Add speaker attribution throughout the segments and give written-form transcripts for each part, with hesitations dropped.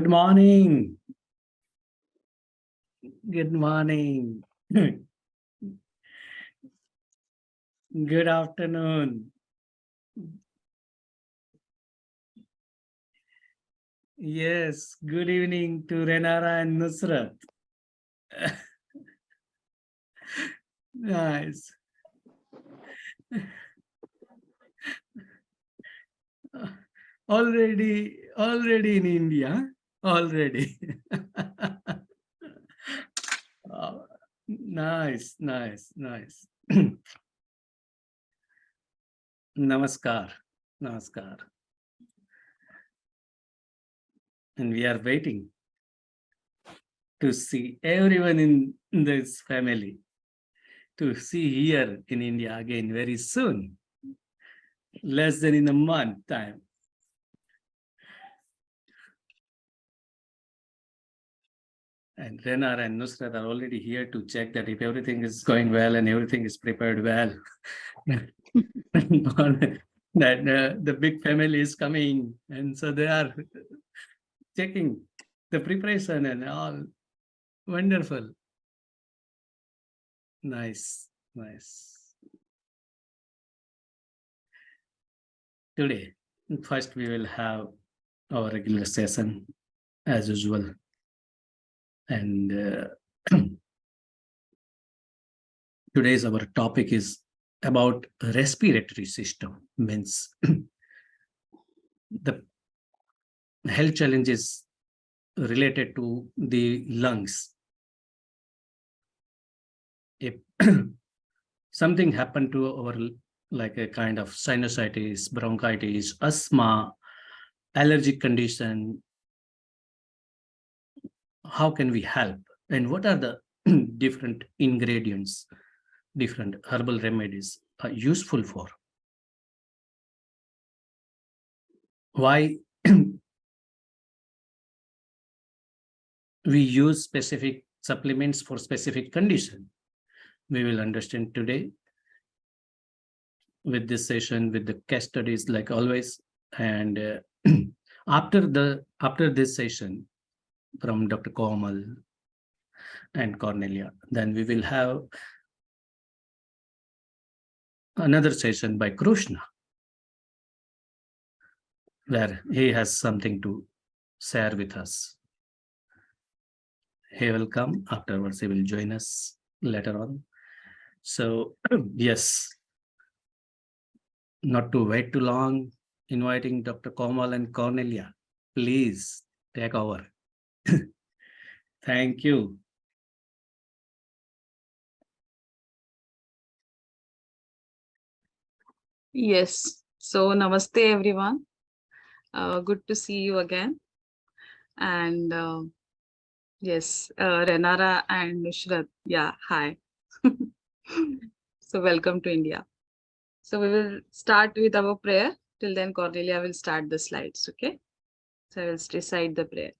Speaker 1: Good morning. Good morning. Good afternoon. Yes, good evening to Renara and Nusrat. Nice. Already in India. Already. Oh, nice. Namaskar. And we are waiting to see everyone in this family to see here in India again very soon. Less than in a month time. And Renar and Nusrat are already here to check that if everything is going well and everything is prepared well, that the big family is coming. And so they are checking the preparation and all. Wonderful. Nice. Today, first we will have our regular session as usual. And today's our topic is about respiratory system, means the health challenges related to the lungs. If something happened to our, like a kind of sinusitis, bronchitis, asthma, allergic condition, how can we help? And what are the different ingredients, different herbal remedies are useful for? Why we use specific supplements for specific condition? We will understand today with this session, with the case studies like always. And after this session from Dr. Komal and Cornelia, then we will have another session by Krishna, where he has something to share with us. He will come afterwards. He will join us later on. So yes, not to wait too long, inviting Dr. Komal and Cornelia, please take over. Thank you.
Speaker 2: Yes. So namaste everyone. Good to see you again. And yes, Renara and Nushrat. Yeah, hi. So welcome to India. So we will start with our prayer. Till then Cornelia will start the slides, okay? So I will recite the prayer.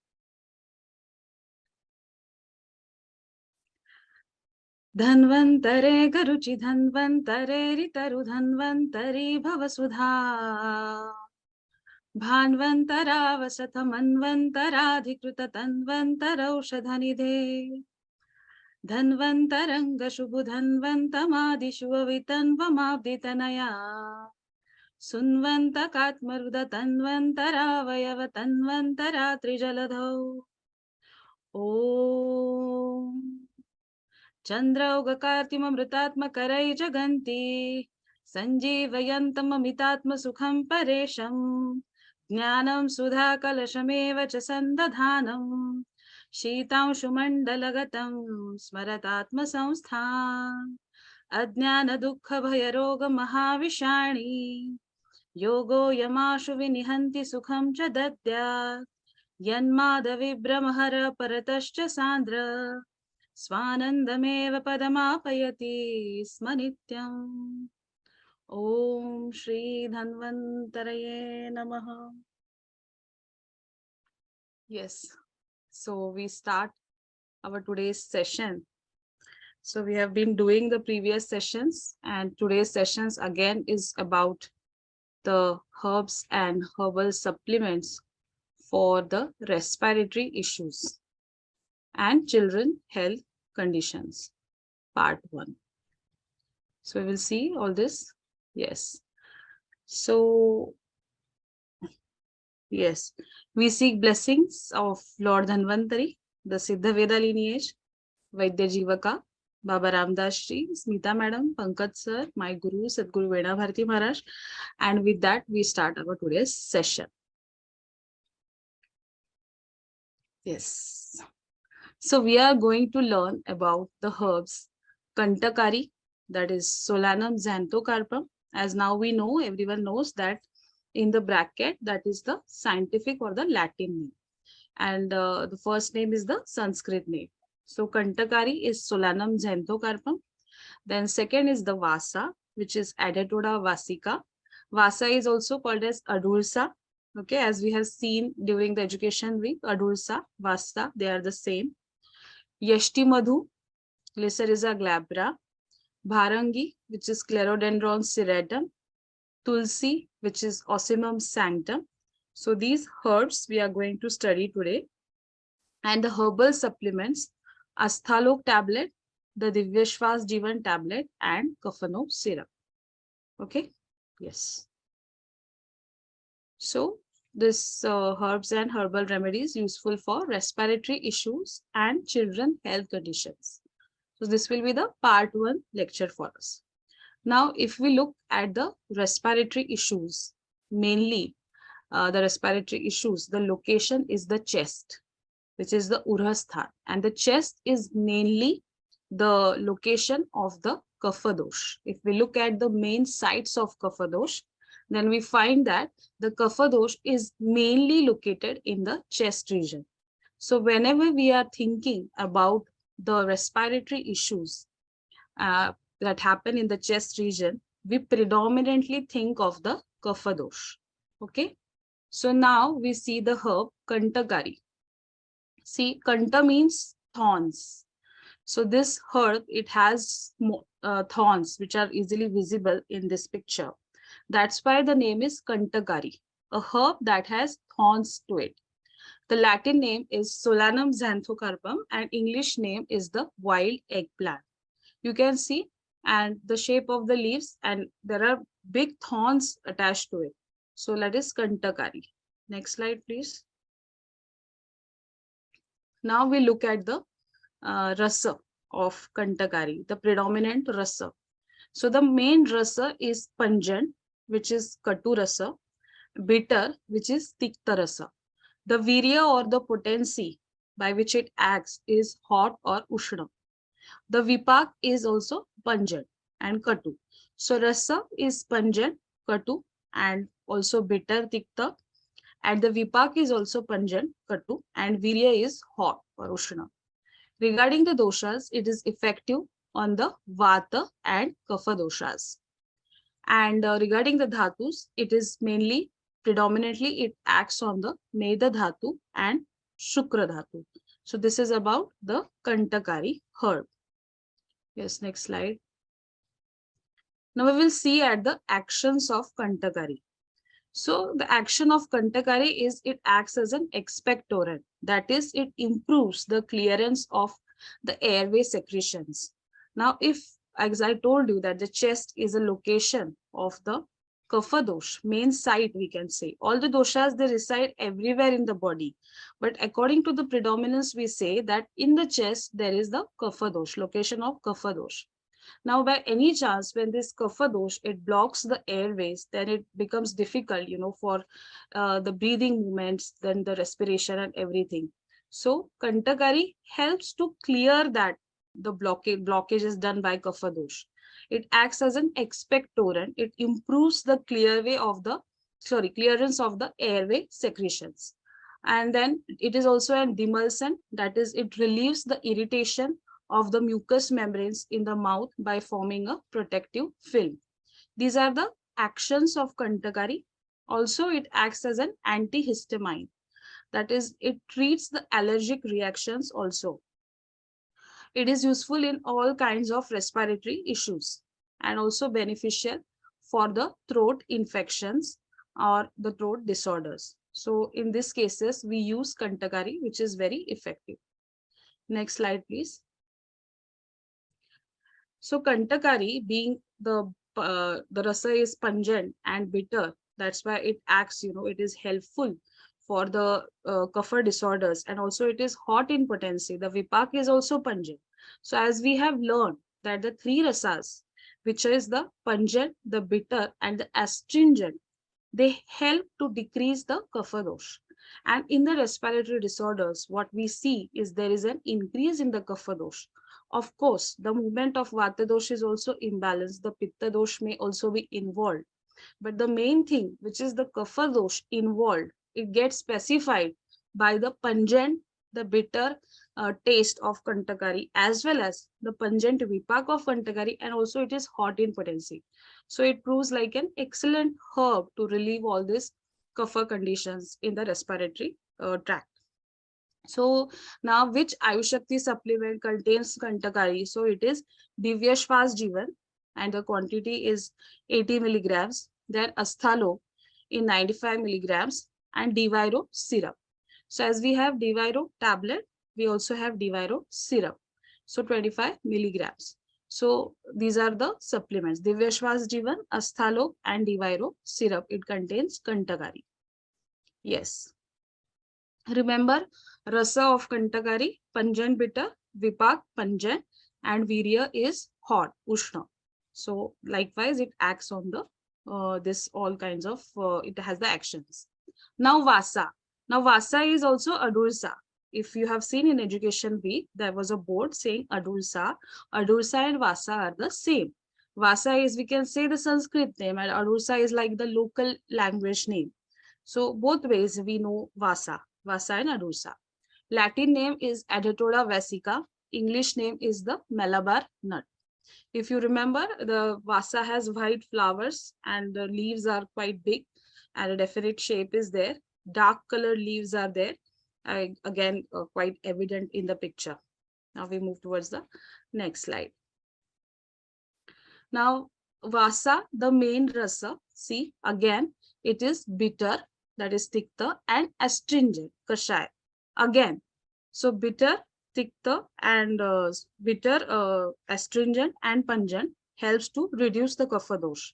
Speaker 2: धन्वन्तरे गरुचि धन्वन्तरे ऋतरु Dhanvantari भवसुधा भान्वन्तरावसथमन्वन्तराधिकृत तन्वन्तरौषधनिधे धन्वन्तरङ्गशुभ धन्वन्तमादिशुभवितन्वमाब्दितनया सुन्वन्तकात्मरुद तन्वन्तरावयव तन्वन्तरा त्रिजलधौ ॐ चन्द्रौगकार्तिममृतात्मकरै जगन्ति सञ्जीवयन्तममितात्मसुखं परेशम् ज्ञानं सुधाकलशमेव च सन्दधानम् शीतांशुमण्डलगतं स्मरतात्मसंस्थान् अज्ञानदुःखभयरोगमहाविषाणि योगो यमाशु विनिहन्ति सुखं च दद्यात् यन्मादविभ्रमहर परतश्च सान्द्र स्वानन्दमेव पदमापयति स्म नित्यम् ॐ श्री धन्वन्तरये नमः. Yes, so we start our today's session. So we have been doing the previous sessions, and today's sessions again is about the herbs and herbal supplements for the respiratory issues and children health conditions, part 1. So we will see all this. Yes. So, yes, we seek blessings of Lord Dhanvantari, the Siddha Veda lineage, Vaidya Jivaka, Baba Ramdas Ji, Smita Madam, Pankaj Sir, my Guru, Sadguru Veda Bharati Maharaj. And with that, we start our today's session. Yes. So we are going to learn about the herbs Kantakari, that is Solanum xanthocarpum. As now we know, everyone knows that in the bracket, that is the scientific or the Latin name. And the first name is the Sanskrit name. So Kantakari is Solanum xanthocarpum. Then second is the Vasa, which is Adatoda vasica. Vasa is also called as Adulsa. Okay, as we have seen during the education week, Adulsa, Vasa, they are the same. Yashti Madhu, Glycyrrhiza glabra. Bharangi, which is Clerodendron serratum. Tulsi, which is Ocimum sanctum. So these herbs we are going to study today. And the herbal supplements, Asthalok tablet, the Divyashwas Jivan tablet, and Kafano syrup. Okay, yes. So this herbs and herbal remedies useful for respiratory issues and children health conditions. So this will be the part 1 lecture for us. Now, if we look at the respiratory issues, mainly the respiratory issues, the location is the chest, which is the Urasthan. And the chest is mainly the location of the Kapha dosh. If we look at the main sites of Kapha dosh, then we find that the Kapha dosh is mainly located in the chest region. So whenever we are thinking about the respiratory issues that happen in the chest region, we predominantly think of the Kapha dosh. Okay. So now we see the herb Kantakari. See, Kanta means thorns. So this herb, it has thorns which are easily visible in this picture. That's why the name is Kantakari, a herb that has thorns to it. The Latin name is Solanum xanthocarpum and English name is the wild eggplant. You can see and the shape of the leaves and there are big thorns attached to it. So that is Kantakari. Next slide, please. Now we look at the rasa of Kantakari, the predominant rasa. So the main rasa is pungent, which is Katu rasa, bitter, which is Tikta rasa. The virya or the potency by which it acts is hot or ushna. The vipak is also pungent and Katu. So rasa is pungent, Katu, and also bitter, Tikta. And the vipak is also pungent, Katu, and virya is hot or ushna. Regarding the doshas, it is effective on the vata and kapha doshas. And regarding the dhatus, it is mainly, predominantly, it acts on the Meda dhatu and Shukra dhatu. So this is about the Kantakari herb. Yes, next slide. Now we will see at the actions of Kantakari. So the action of Kantakari is it acts as an expectorant. That is, it improves the clearance of the airway secretions. Now, if, as I told you, that the chest is a location of the Kapha dosh, main site, we can say. All the doshas, they reside everywhere in the body. But according to the predominance, we say that in the chest, there is the Kapha dosh, location of Kapha dosh. Now, by any chance, when this kapha dosh, it blocks the airways, then it becomes difficult, for the breathing movements, then the respiration and everything. So, Kantakari helps to clear that the blockage is done by kapha dosh. It acts as an expectorant. It improves the clearance of the airway secretions. And then it is also an demulcent, that is, it relieves the irritation of the mucous membranes in the mouth by forming a protective film. These are the actions of Kantakari. Also, it acts as an antihistamine. That is, it treats the allergic reactions also. It is useful in all kinds of respiratory issues and also beneficial for the throat infections or the throat disorders. So in these cases, we use Kantakari, which is very effective. Next slide, please. So Kantakari, being the rasa is pungent and bitter, that's why it acts, it is helpful for the kapha disorders, and also it is hot in potency. The vipak is also pungent. So as we have learned that the three rasas, which is the pungent, the bitter, and the astringent, they help to decrease the kapha dosh. And in the respiratory disorders, what we see is there is an increase in the kapha dosh. Of course, the movement of vata dosh is also imbalanced. The pitta dosh may also be involved. But the main thing, which is the kapha dosh involved, it gets specified by the pungent, the bitter taste of Kantakari, as well as the pungent vipak of Kantakari, and also it is hot in potency. So it proves like an excellent herb to relieve all these kapha conditions in the respiratory tract. So now which Ayushakti supplement contains Kantakari? So it is Divyashwas Jivan, and the quantity is 80 milligrams. Then Asthalo in 95 milligrams, and Diviro syrup. So as we have Diviro tablet, we also have Diviro syrup. So 25 milligrams. So these are the supplements. Divyashwas Jivan, Asthalo, and Diviro syrup. It contains Kantakari. Yes. Remember, rasa of Kantakari, pungent bitter, vipak pungent, and virya is hot, ushna. So likewise, it acts on the this all kinds of it has the actions. Now vasa. Now vasa is also adursa. If you have seen in Education Week, there was a board saying adursa. Adursa and vasa are the same. Vasa is, we can say, the Sanskrit name, and adursa is like the local language name. So both ways we know vasa. Vasa and adursa. Latin name is Adatoda vesica. English name is the Malabar nut. If you remember, the vasa has white flowers and the leaves are quite big and a definite shape is there. Dark colored leaves are there. Again, quite evident in the picture. Now we move towards the next slide. Now, vasa, the main rasa, see, again, it is bitter, that is tikta, and astringent, kashaya. Again, so bitter, tikta, and bitter, astringent, and pungent helps to reduce the kapha dosh.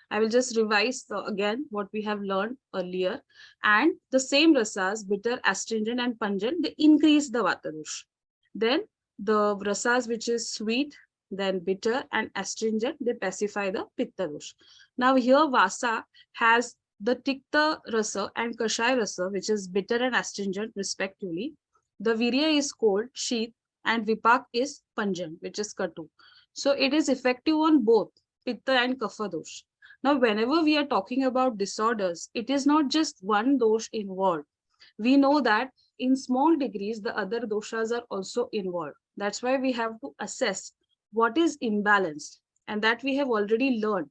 Speaker 2: I will just revise again what we have learned earlier. And the same rasas, bitter, astringent, and pungent, they increase the vata dosh. Then the rasas which is sweet, then bitter, and astringent, they pacify the pitta dosh. Now here vasa has the tikta rasa and kashaya rasa, which is bitter and astringent respectively. The virya is cold, sheath, and vipak is pungent, which is katu. So it is effective on both pitta and kapha dosh. Now, whenever we are talking about disorders, it is not just one dosh involved. We know that in small degrees, the other doshas are also involved. That's why we have to assess what is imbalanced. And that we have already learned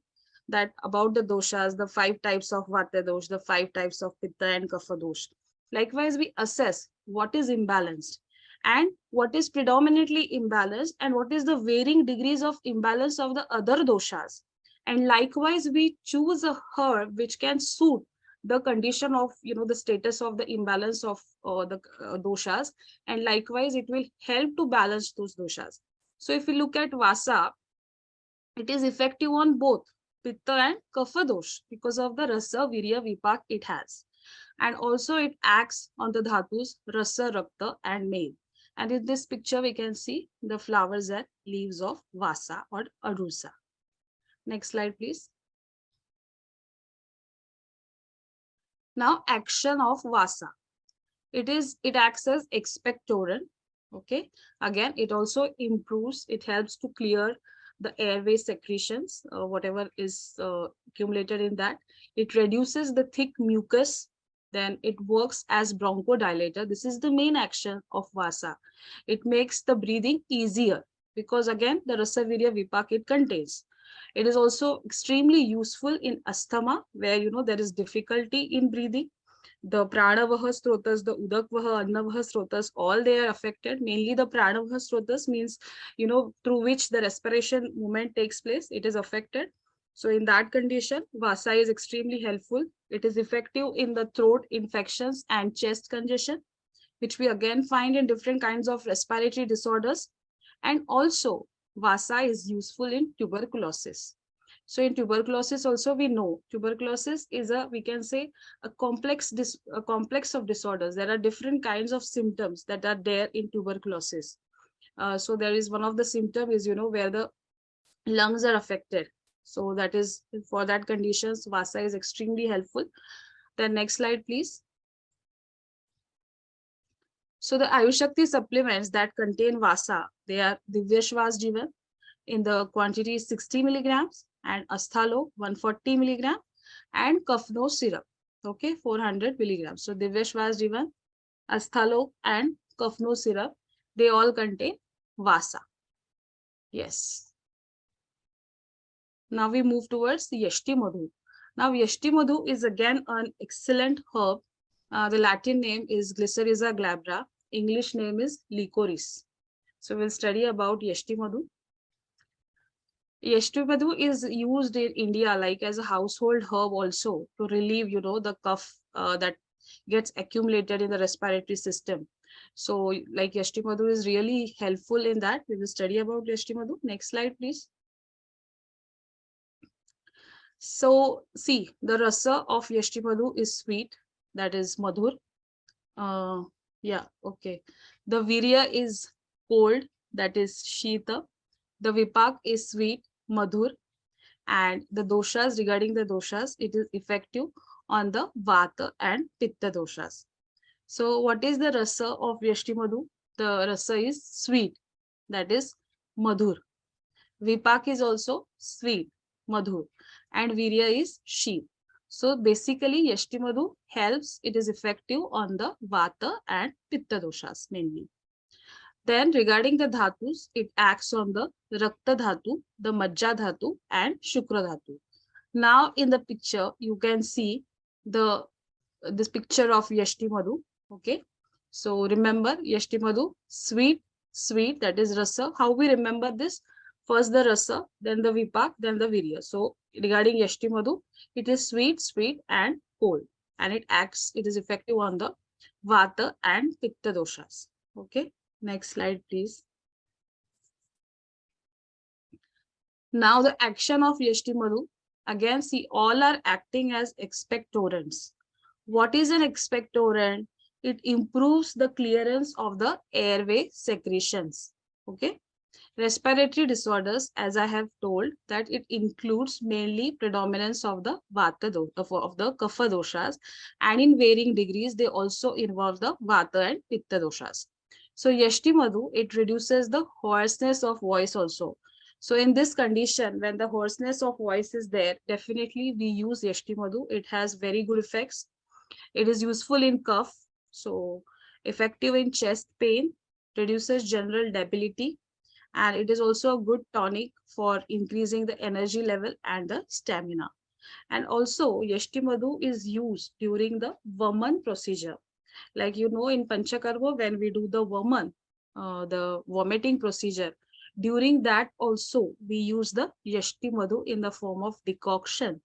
Speaker 2: that about the doshas, the 5 types of vata dosh, the 5 types of pitta and kapha dosh. Likewise, we assess what is imbalanced and what is predominantly imbalanced and what is the varying degrees of imbalance of the other doshas. And likewise, we choose a herb which can suit the condition of, the status of the imbalance of the doshas. And likewise, it will help to balance those doshas. So if we look at vasa, it is effective on both pitta and kapha dosh because of the rasa, virya, vipak it has. And also it acts on the dhatus, rasa, rakta, and male. And in this picture, we can see the flowers and leaves of vasa or arusa. Next slide, please. Now, action of vasa. It acts as expectorant. Okay. Again, it also improves, it helps to clear the airway secretions, whatever is accumulated in that. It reduces the thick mucus. Then it works as bronchodilator. This is the main action of vasa. It makes the breathing easier because again, the rasa, virya, vipak it contains. It is also extremely useful in asthma, where there is difficulty in breathing. The pranavaha srotas, the udakvaha, annavaha srotas, all they are affected. Mainly the pranavaha srotas means, through which the respiration movement takes place, it is affected. So in that condition, vasa is extremely helpful. It is effective in the throat infections and chest congestion, which we again find in different kinds of respiratory disorders. And also, Vasa is useful in tuberculosis. So in tuberculosis also we know tuberculosis is we can say a complex of disorders. There are different kinds of symptoms that are there in tuberculosis. So there is one of the symptom is, where the lungs are affected. So that is for that conditions, Vasa is extremely helpful. Then next slide, please. So the Ayushakti supplements that contain Vasa, they are Divyashwas Jivan in the quantity 60 milligrams and Asthalo 140 milligram and Kafno syrup, okay, 400 milligrams. So Divyashwas Jivan, Asthalo and Kafno syrup, they all contain Vasa. Yes. Now we move towards the Yashti Madhu. Now Yashti Madhu is again an excellent herb. The Latin name is Glycyrrhiza glabra. English name is licorice. So we'll study about Yashti Madhu. Yashti Madhu is used in India like as a household herb also to relieve, the cough that gets accumulated in the respiratory system. So like Yashti Madhu is really helpful in that. We will study about Yashti Madhu. Next slide, please. So see, the rasa of Yashti Madhu is sweet, that is madhur. Yeah, okay. The virya is cold, that is shita. The vipak is sweet, madhur. And the doshas, regarding the doshas, it is effective on the vata and pitta doshas. So what is the rasa of Yashti Madhu? The rasa is sweet, that is madhur. Vipak is also sweet, madhur, and virya is sheep. So basically, Yashti Madhu helps, it is effective on the vata and pitta doshas mainly. Then regarding the dhatus, it acts on the rakta dhatu, the majja dhatu, and shukra dhatu. Now in the picture, you can see this picture of Yashti Madhu. Okay. So remember Yashti Madhu, sweet, that is rasa. How we remember this? First the rasa, then the vipak, then the virya. So regarding Yashti Madhu, it is sweet, and cold. And it is effective on the vata and pitta doshas. Okay. Next slide, please. Now the action of Yashti Madhu. Again, see, all are acting as expectorants. What is an expectorant? It improves the clearance of the airway secretions. Okay. Respiratory disorders, as I have told, that it includes mainly predominance of the vata of the kapha doshas, and in varying degrees they also involve the vata and pitta doshas. So Yashti Madhu, it reduces the hoarseness of voice also. So in this condition, when the hoarseness of voice is there, definitely we use Yashti Madhu. It has very good effects. It is useful in cough, so effective in chest pain, reduces general debility, and it is also a good tonic for increasing the energy level and the stamina. And also Yashti Madhu is used during the Vaman procedure. Like in Panchakarma, when we do the Vaman, the vomiting procedure, during that also we use the Yashti Madhu in the form of decoction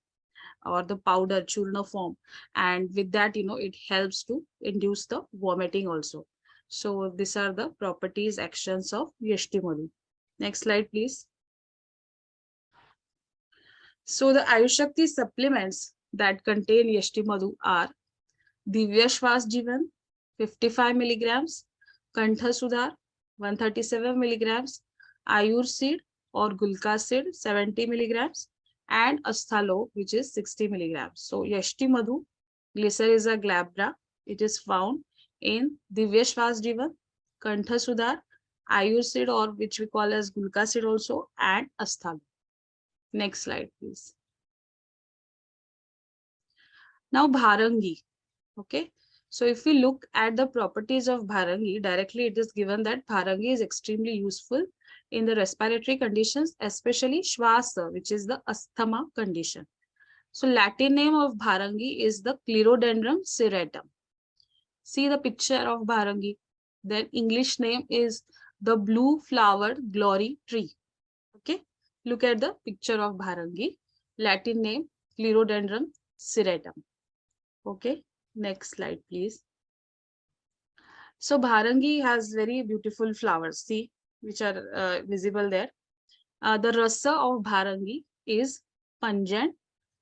Speaker 2: or the powder churna form, and with that it helps to induce the vomiting also. So these are the properties, actions of Yashti Madhu. Next slide, please. So the Ayushakti supplements that contain Yashti Madhu are Divyashwas Jivan 55 milligrams, Kantha Sudhar 137 milligrams, Ayur seed or Gulka seed 70 milligrams, and Asthalo, which is 60 milligrams. So Yashti Madhu, Glycyrrhiza glabra, it is found in Divyashwas Jivan, Kantha Sudhar, Ayur seed, or which we call as Gulka seed also, and Asthalo. Next slide, please. Now Bharangi. Okay. So if we look at the properties of Bharangi, directly it is given that Bharangi is extremely useful in the respiratory conditions, especially Shwasa, which is the asthma condition. So Latin name of Bharangi is the Clerodendron serratum. See the picture of Bharangi. Then English name is the blue flowered glory tree. Okay. Look at the picture of Bharangi. Latin name Clerodendron serratum. Okay, next slide, please. So Bharangi has very beautiful flowers, see, which are visible there. The rasa of Bharangi is pungent,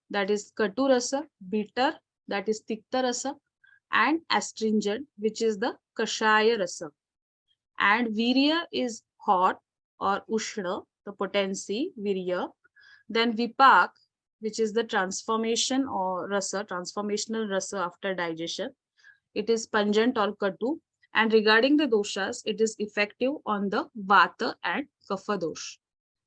Speaker 2: that is Katu rasa, bitter, that is Tikta rasa, and astringent, which is the Kashaya rasa. And Virya is hot or Ushna, the potency, Virya. Then Vipak, which is the transformation or rasa, transformational rasa after digestion. It is pungent or Katu. And regarding the doshas, it is effective on the Vata and Kapha dosh.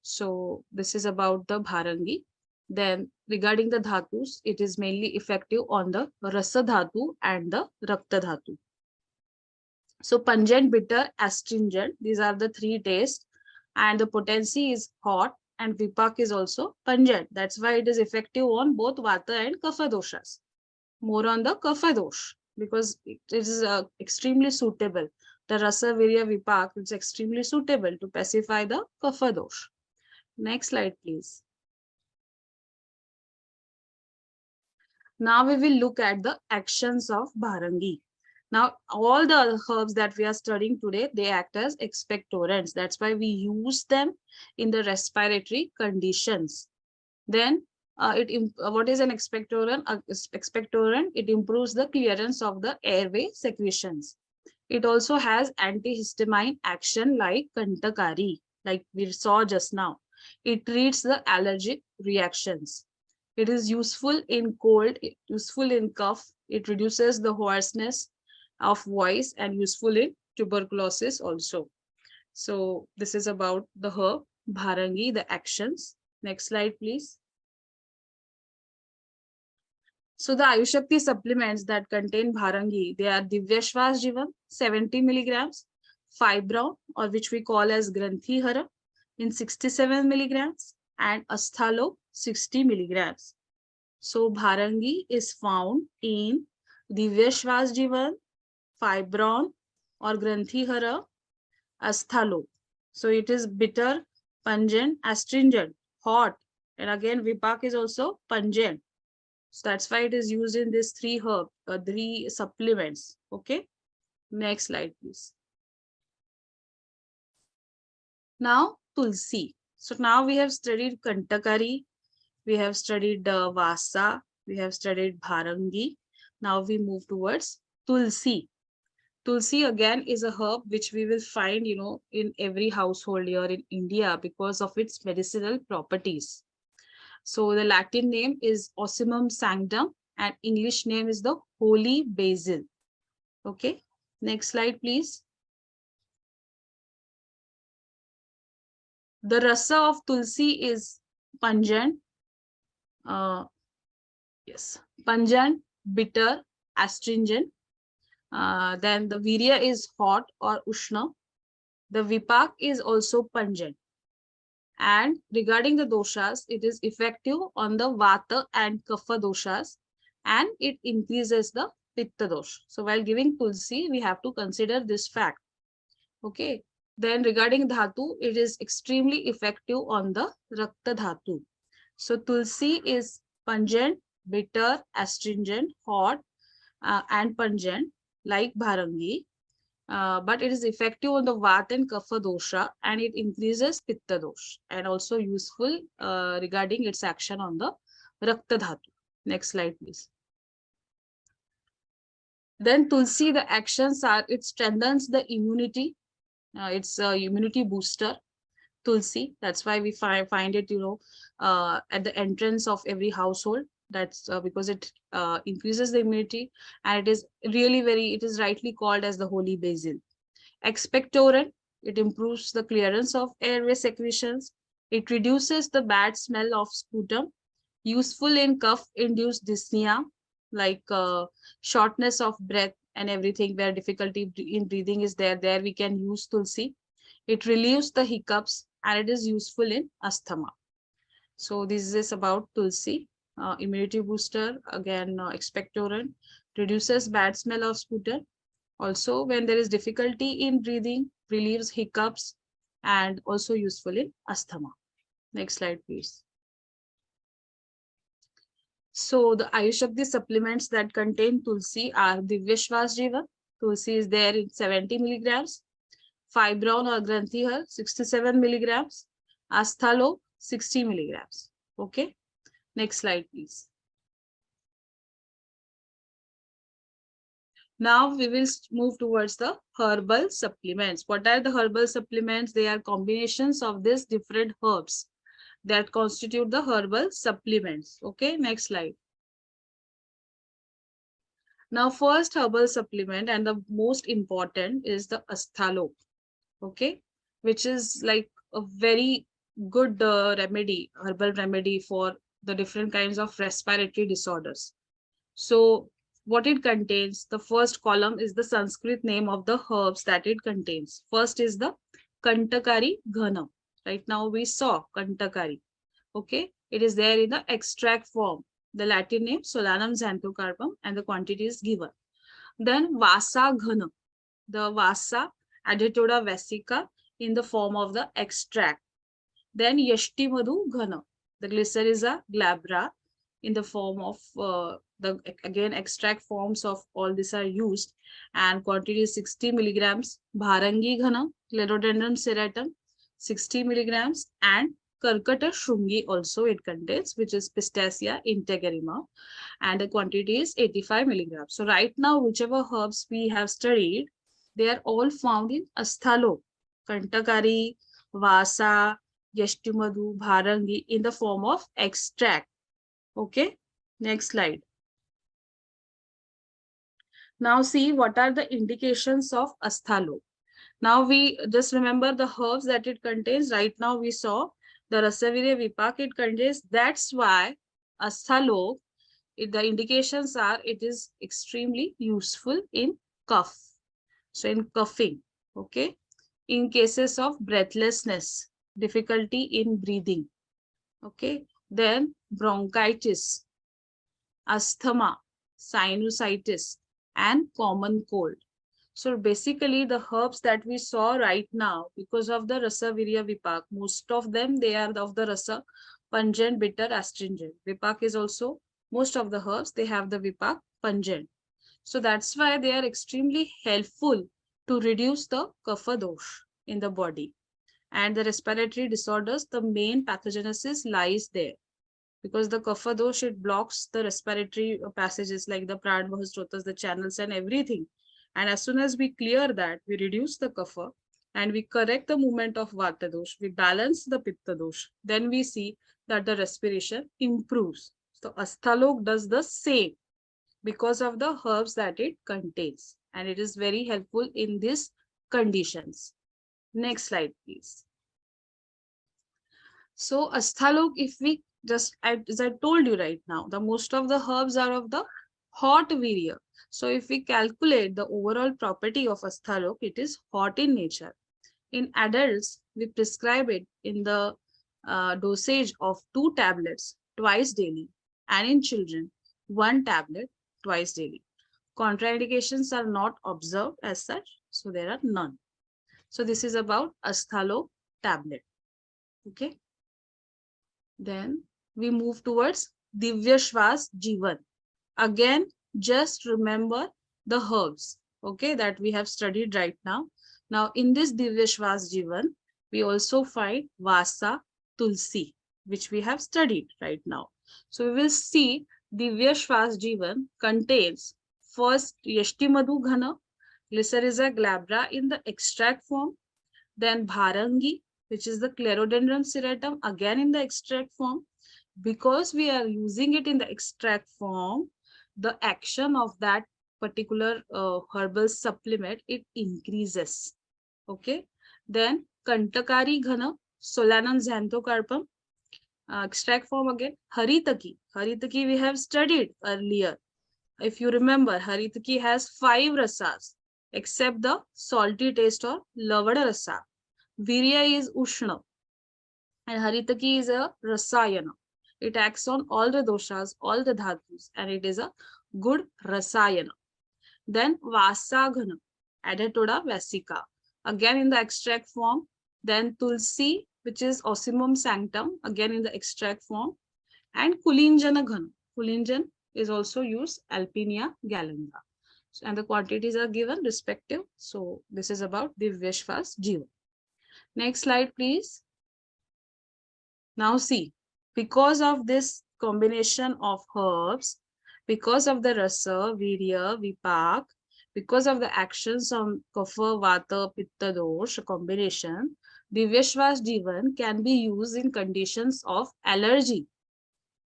Speaker 2: So this is about the Bharangi. Then regarding the dhatus, it is mainly effective on the Rasa dhatu and the Rakta dhatu. So pungent, bitter, astringent, these are the three tastes. And the potency is hot and Vipak is also pungent. That's why it is effective on both Vata and Kapha doshas. More on the Kapha dosh because it is extremely suitable. The Rasa Virya Vipak is extremely suitable to pacify the Kapha dosh. Next slide, please. Now we will look at the actions of Bharangi. Now, all the herbs that we are studying today, they act as expectorants. That's why we use them in the respiratory conditions. Then, what is an expectorant? Expectorant, it improves the clearance of the airway secretions. It also has antihistamine action like Kantakari, like we saw just now. It treats the allergic reactions. It is useful in cold, useful in cough. It reduces the hoarseness of voice and useful in tuberculosis also. So this is about the herb Bharangi, the actions. Next slide, please. So the Ayushakti supplements that contain Bharangi, they are Divyashwas Jivan, 70 milligrams, Fibron, or which we call as Granthi Hara, in 67 milligrams, and Asthalo, 60 milligrams. So Bharangi is found in Divyashwas Jivan, Fibron, or Granthi Hara, Asthalo. So it is bitter, pungent, astringent, hot, and again Vipak is also pungent. So that's why it is used in these three supplements. Okay. Next slide, please. Now Tulsi. So now we have studied Kantakari, we have studied Vasa, we have studied Bharangi. Now we move towards Tulsi. Tulsi again is a herb which we will find, in every household here in India because of its medicinal properties. So the Latin name is Ocimum sanctum and English name is the holy basil. Okay, next slide, please. The rasa of Tulsi is pungent. Yes, pungent, bitter, astringent. Then the virya is hot or ushna. The vipak is also pungent. And regarding the doshas, it is effective on the vata and kapha doshas, and it increases the pitta dosh. So while giving tulsi, we have to consider this fact. Okay. Then regarding dhatu, it is extremely effective on the rakta dhatu. So tulsi is pungent, bitter, astringent, hot, and pungent like bharangi. But it is effective on the Vata and Kapha dosha and it increases Pitta dosh and also useful regarding its action on the Rakta dhatu. Next slide, please. Then Tulsi, the actions are it strengthens the immunity. It's a immunity booster. Tulsi, that's why we find it, at the entrance of every household. That's because it increases the immunity and it is really it is rightly called as the holy basil. Expectorant, it improves the clearance of airway secretions. It reduces the bad smell of sputum. Useful in cough-induced dyspnea, like shortness of breath and everything where difficulty in breathing is there. There we can use Tulsi. It relieves the hiccups and it is useful in asthma. So this is about Tulsi. Immunity booster, again expectorant, reduces bad smell of sputum. Also, when there is difficulty in breathing, relieves hiccups and also useful in asthma. Next slide, please. So the Ayushakti supplements that contain Tulsi are Divyashwas Jivan. Tulsi is there in 70 milligrams. Fibron or Granthihar 67 milligrams. Asthalo 60 milligrams. Okay. Next slide, please. Now we will move towards the herbal supplements. What are the herbal supplements? They are combinations of these different herbs that constitute the herbal supplements. Okay, next slide. Now, first herbal supplement and the most important is the Asthalo. Okay, which is like a very good remedy, herbal remedy for the different kinds of respiratory disorders. So what it contains, the first column is the Sanskrit name of the herbs that it contains. First is the Kantakari Ghana. Right now we saw Kantakari. Okay, it is there in the extract form. The Latin name Solanum xanthocarpum and the quantity is given. Then Vasa Ghana, the Vasa Aditoda vesica in the form of the extract. Then Yashtimadu Ghana, the Glycyrrhiza glabra in the form of the again extract forms of all these are used, and quantity is 60 milligrams. Bharangi Ghana, Clerodendron serratum 60 milligrams, and Karkata Shrungi also it contains, which is Pistacia integerrima, and the quantity is 85 milligrams. So right now, whichever herbs we have studied, they are all found in Asthalo, Kantakari, Vasa, Yashtimadu, Bharangi in the form of extract. Okay, next slide. Now see what are the indications of Asthalo. Now we just remember the herbs that it contains. Right now we saw the Rasavirya Vipak it contains. That's why Asthalo, the indications are it is extremely useful in cough. So in coughing, okay, in cases of breathlessness, difficulty in breathing, okay, then bronchitis, asthma, sinusitis, and common cold. So basically the herbs that we saw right now, because of the Rasa Virya Vipak, most of them, they are of the Rasa pungent, bitter, astringent. Vipak is also, most of the herbs, they have the Vipak pungent. So that's why they are extremely helpful to reduce the kapha dosh in the body. And the respiratory disorders, the main pathogenesis lies there. Because the kapha dosh, it blocks the respiratory passages like the pranavaha strotas, the channels and everything. And as soon as we clear that, we reduce the kapha and we correct the movement of vata dosh, we balance the pitta dosh, then we see that the respiration improves. So Asthalok does the same because of the herbs that it contains. And it is very helpful in these conditions. Next slide, please. So Asthalok, if we just, as I told you right now, the most of the herbs are of the hot virya. So if we calculate the overall property of Asthalok, it is hot in nature. In adults, we prescribe it in the dosage of 2 tablets twice daily, and in children, 1 tablet twice daily. Contraindications are not observed as such, so there are none. So this is about Asthalo tablet. Okay. Then we move towards Divyashwas Jivan. Again, just remember the herbs, okay, that we have studied right now. Now, in this Divyashwas Jivan, we also find Vasa Tulsi, which we have studied right now. So we will see Divyashwas Jivan contains first Yashtimadu Ghana, Glycyrrhiza glabra in the extract form, then Bharangi, which is the Clerodendron serratum, again in the extract form. Because we are using it in the extract form, the action of that particular herbal supplement, it increases. Okay. Then Kantakari Ghana, Solanum xanthocarpum, extract form again. Haritaki. Haritaki we have studied earlier. If you remember, Haritaki has 5 rasas, except the salty taste or lavada rasa. Virya is Ushna, and Haritaki is a Rasayana. It acts on all the doshas, all the dhatus, and it is a good Rasayana. Then Vasaghana, Adatoda vesica, again in the extract form. Then Tulsi, which is Ocimum sanctum, again in the extract form. And Kulinjana Ghana, Fulingen is also used, Alpinia galanga. And the quantities are given respective. So this is about the Vishwas Jiva. Next slide, please. Now see, because of this combination of herbs, because of the rasa, virya, vipak, because of the actions on kapha, vata, pitta, dosh combination, the Vishwas Jivan can be used in conditions of allergy.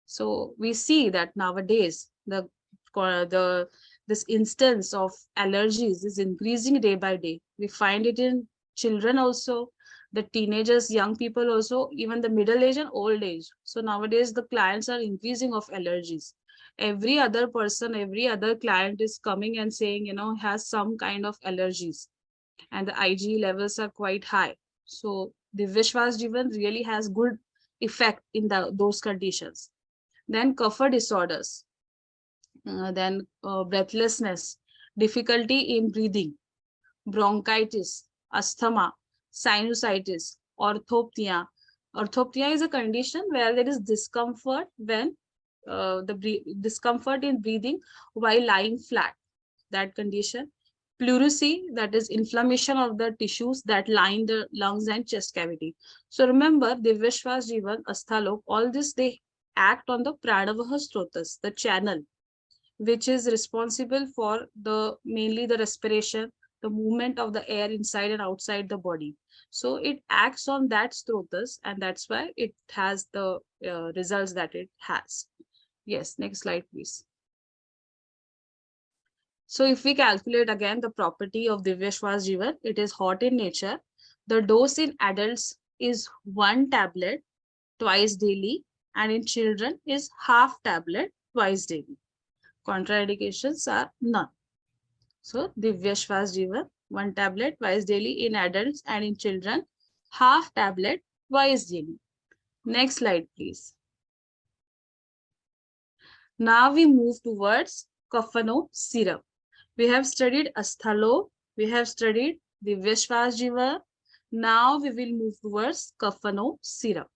Speaker 2: So we see that nowadays the this instance of allergies is increasing day by day. We find it in children also, the teenagers, young people also, even the middle age and old age. So nowadays the clients are increasing of allergies. Every other person, every other client is coming and saying, has some kind of allergies, and the IgE levels are quite high. So the Vishwas Jivan really has good effect in those conditions. Then kapha disorders, then breathlessness, difficulty in breathing, bronchitis, asthma, sinusitis, orthopnea. Orthopnea is a condition where there is discomfort when discomfort in breathing while lying flat. That condition. Pleurisy, that is inflammation of the tissues that line the lungs and chest cavity. So remember, the Vishwas Jivan, Asthalok, all this they act on the Pranavaha Strotas, the channel, which is responsible for the mainly the respiration, the movement of the air inside and outside the body. So it acts on that strotas, and that's why it has the results that it has. Yes, next slide, please. So if we calculate again the property of Divyashwas Jivan, it is hot in nature. The dose in adults is 1 tablet twice daily, and in children is half tablet twice daily. Contraindications are none. So Divyashwas Jivan, 1 tablet twice daily in adults, and in children half tablet twice daily. Next slide, please. Now we move towards Kafano syrup. We have studied Asthalo, we have studied the Vishwas Jiva. Now we will move towards Kafano syrup.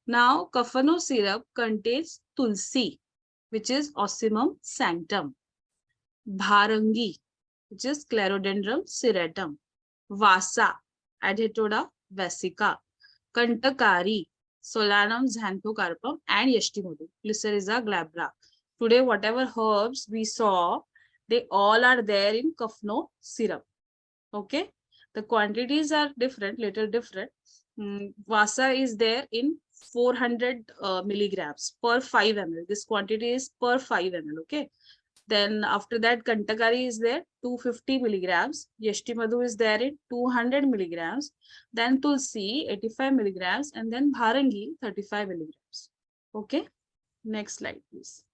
Speaker 2: Now Kafano syrup contains Tulsi, which is Ocimum sanctum, Bharangi, which is Clerodendrum syretum, Vasa, Adhetoda vesica, Kantakari, Solanum xanthocarpum, and Yashtimadu, Glycyrrhiza glabra. Today, whatever herbs we saw, they all are there in Kafno syrup. Okay, the quantities are different, little different. Vasa is there in 400 milligrams per 5 ml. This quantity is per 5 ml. Okay. Then after that, Kantakari is there, 250 milligrams. Yashtimadu is there in 200 milligrams. Then Tulsi, 85 milligrams. And then Bharangi, 35 milligrams. Okay. Next slide, please.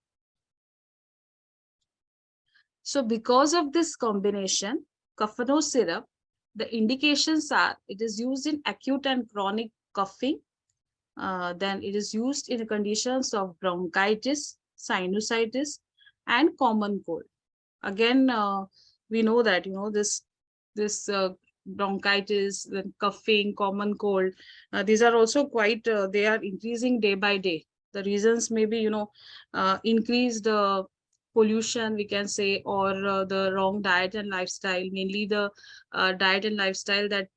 Speaker 2: So because of this combination, Kafano syrup, the indications are, it is used in acute and chronic coughing. Then it is used in conditions of bronchitis, sinusitis, and common cold. Again, we know that, this bronchitis, then coughing, common cold, these are also quite, they are increasing day by day. The reasons may be, increased pollution, we can say, or the wrong diet and lifestyle, mainly the diet and lifestyle that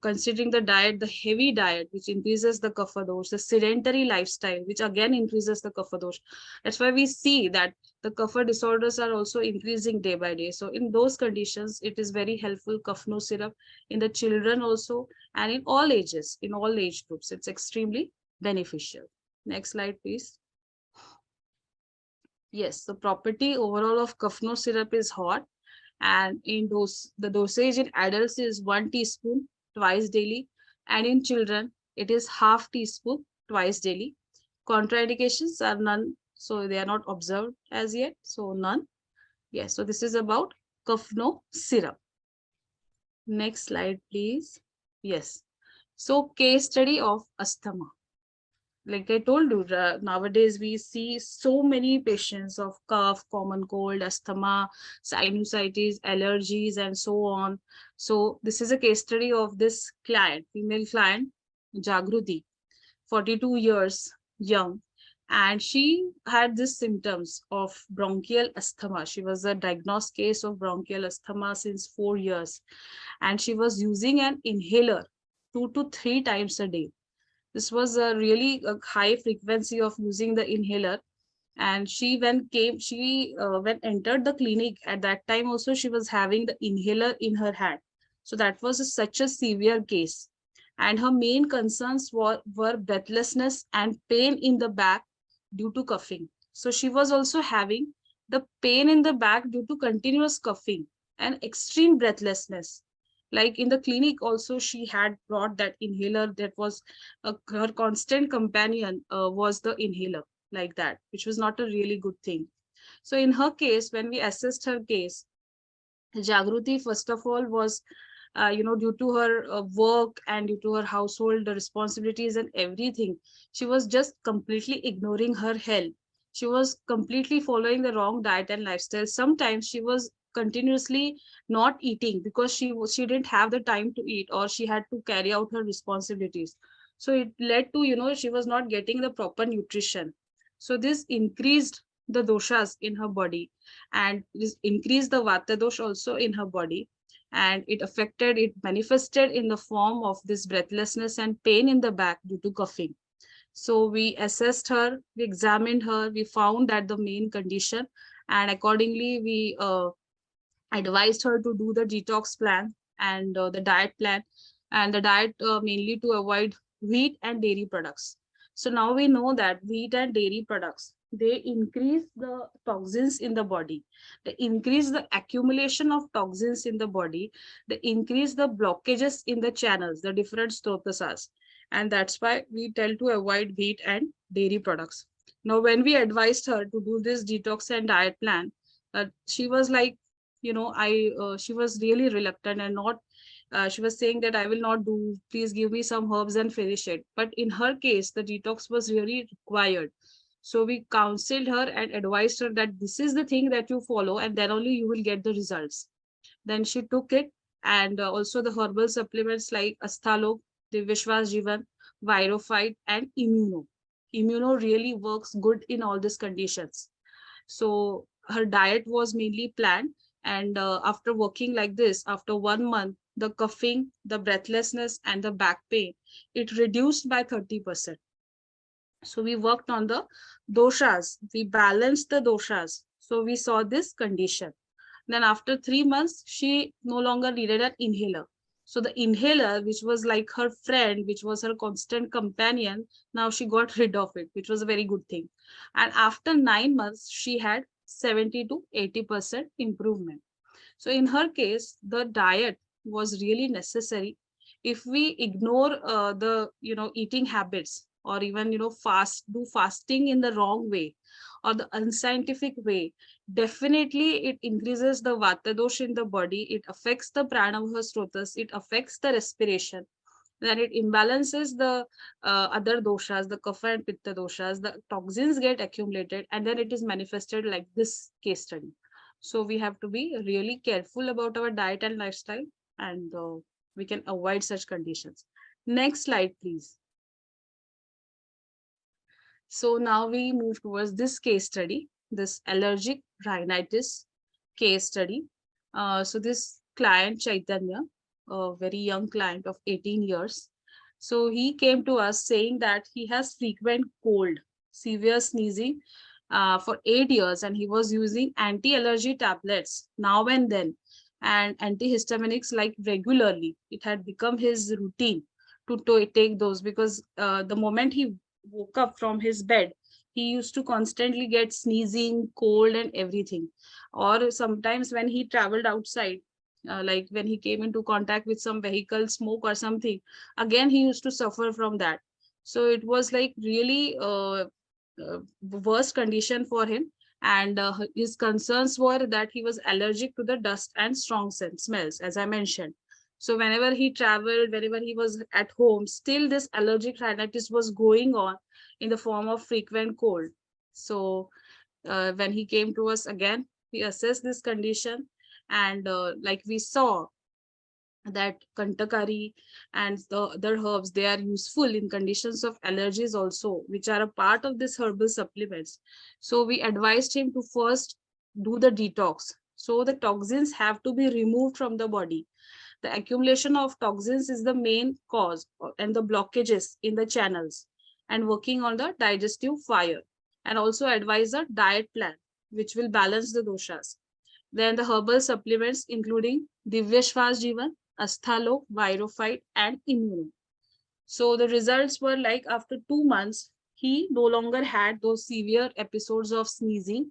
Speaker 2: considering the diet, the heavy diet, which increases the kapha dosh, the sedentary lifestyle, which again increases the kapha dosh. That's why we see that the kapha disorders are also increasing day by day. So in those conditions, it is very helpful, Kafno syrup, in the children also, and in all ages, in all age groups, it's extremely beneficial. Next slide, please. Yes, the property overall of Kafno syrup is hot, and in the dosage in adults is 1 teaspoon twice daily, and in children it is half teaspoon twice daily. Contraindications are none, so they are not observed as yet, so none. Yes, so this is about Kafno syrup. Next slide, please. Yes, so case study of asthma. Like I told you, nowadays we see so many patients of cough, common cold, asthma, sinusitis, allergies, and so on. So this is a case study of this client, female client, Jagruti, 42 years young. and she had these symptoms of bronchial asthma. She was a diagnosed case of bronchial asthma since 4 years, and she was using an inhaler 2 to 3 times a day. This was a really a high frequency of using the inhaler. And she when entered the clinic at that time also, she was having the inhaler in her hand. So that was such a severe case, and her main concerns were breathlessness and pain in the back due to coughing. So she was also having the pain in the back due to continuous coughing and extreme breathlessness. Like in the clinic also, she had brought that inhaler. That was her constant companion, was the inhaler, like that, which was not a really good thing. So in her case, when we assessed her case, Jagruti, first of all, was, due to her work and due to her household responsibilities and everything, she was just completely ignoring her health. She was completely following the wrong diet and lifestyle. Sometimes she was continuously not eating because she didn't have the time to eat, or she had to carry out her responsibilities. So it led to, she was not getting the proper nutrition. So this increased the doshas in her body, and this increased the vata dosh also in her body, and it manifested in the form of this breathlessness and pain in the back due to coughing. So we assessed her, we examined her, we found that the main condition, and accordingly we advised her to do the detox plan and the diet plan, and the diet mainly to avoid wheat and dairy products. So now we know that wheat and dairy products, they increase the toxins in the body, they increase the accumulation of toxins in the body, they increase the blockages in the channels, the different strotasas, and that's why we tell to avoid wheat and dairy products. Now when we advised her to do this detox and diet plan, she was like, I she was really reluctant and not, she was saying that I will not do, please give me some herbs and finish it. But in her case, the detox was really required. So we counseled her and advised her that this is the thing that you follow, and then only you will get the results. Then she took it, and also the herbal supplements like Asthalok, the Vishwas Jivan, Virophyte, and Immuno. Immuno really works good in all these conditions. So her diet was mainly planned. And after working like this, after 1 month, the coughing, the breathlessness, and the back pain, it reduced by 30%. So we worked on the doshas, we balanced the doshas. So we saw this condition. Then after 3 months, she no longer needed an inhaler. So the inhaler, which was like her friend, which was her constant companion, now she got rid of it, which was a very good thing. And after 9 months, she had 70 to 80% improvement. So in her case, the diet was really necessary. If we ignore the eating habits, or even fasting in the wrong way or the unscientific way, definitely it increases the vata dosh in the body. It affects the pranavaha srotas. It affects the respiration. Then it imbalances the other doshas, the kapha and pitta doshas. The toxins get accumulated, and then it is manifested like this case study. So we have to be really careful about our diet and lifestyle, and we can avoid such conditions. Next slide, please. So now we move towards this case study, this allergic rhinitis case study. So this client, Chaitanya, a very young client of 18 years. So he came to us saying that he has frequent cold, severe sneezing for 8 years, and he was using anti-allergy tablets now and then, and antihistaminics like regularly. It had become his routine to take those, because the moment he woke up from his bed, he used to constantly get sneezing, cold, and everything. Or sometimes when he traveled outside, like when he came into contact with some vehicle smoke or something, again he used to suffer from that. So it was like really worst condition for him. And his concerns were that he was allergic to the dust and strong smells, as I mentioned. So whenever he traveled, whenever he was at home, still this allergic rhinitis was going on in the form of frequent cold. So when he came to us again, we assessed this condition, and like we saw that kantakari and the other herbs, they are useful in conditions of allergies also, which are a part of this herbal supplements. So we advised him to first do the detox. So the toxins have to be removed from the body. The accumulation of toxins is the main cause and the blockages in the channels, and working on the digestive fire, and also advise a diet plan which will balance the doshas. Then the herbal supplements including Divyashvas Asthalo, Virophyte, and Immuno. So the results were like after 2 months, he no longer had those severe episodes of sneezing.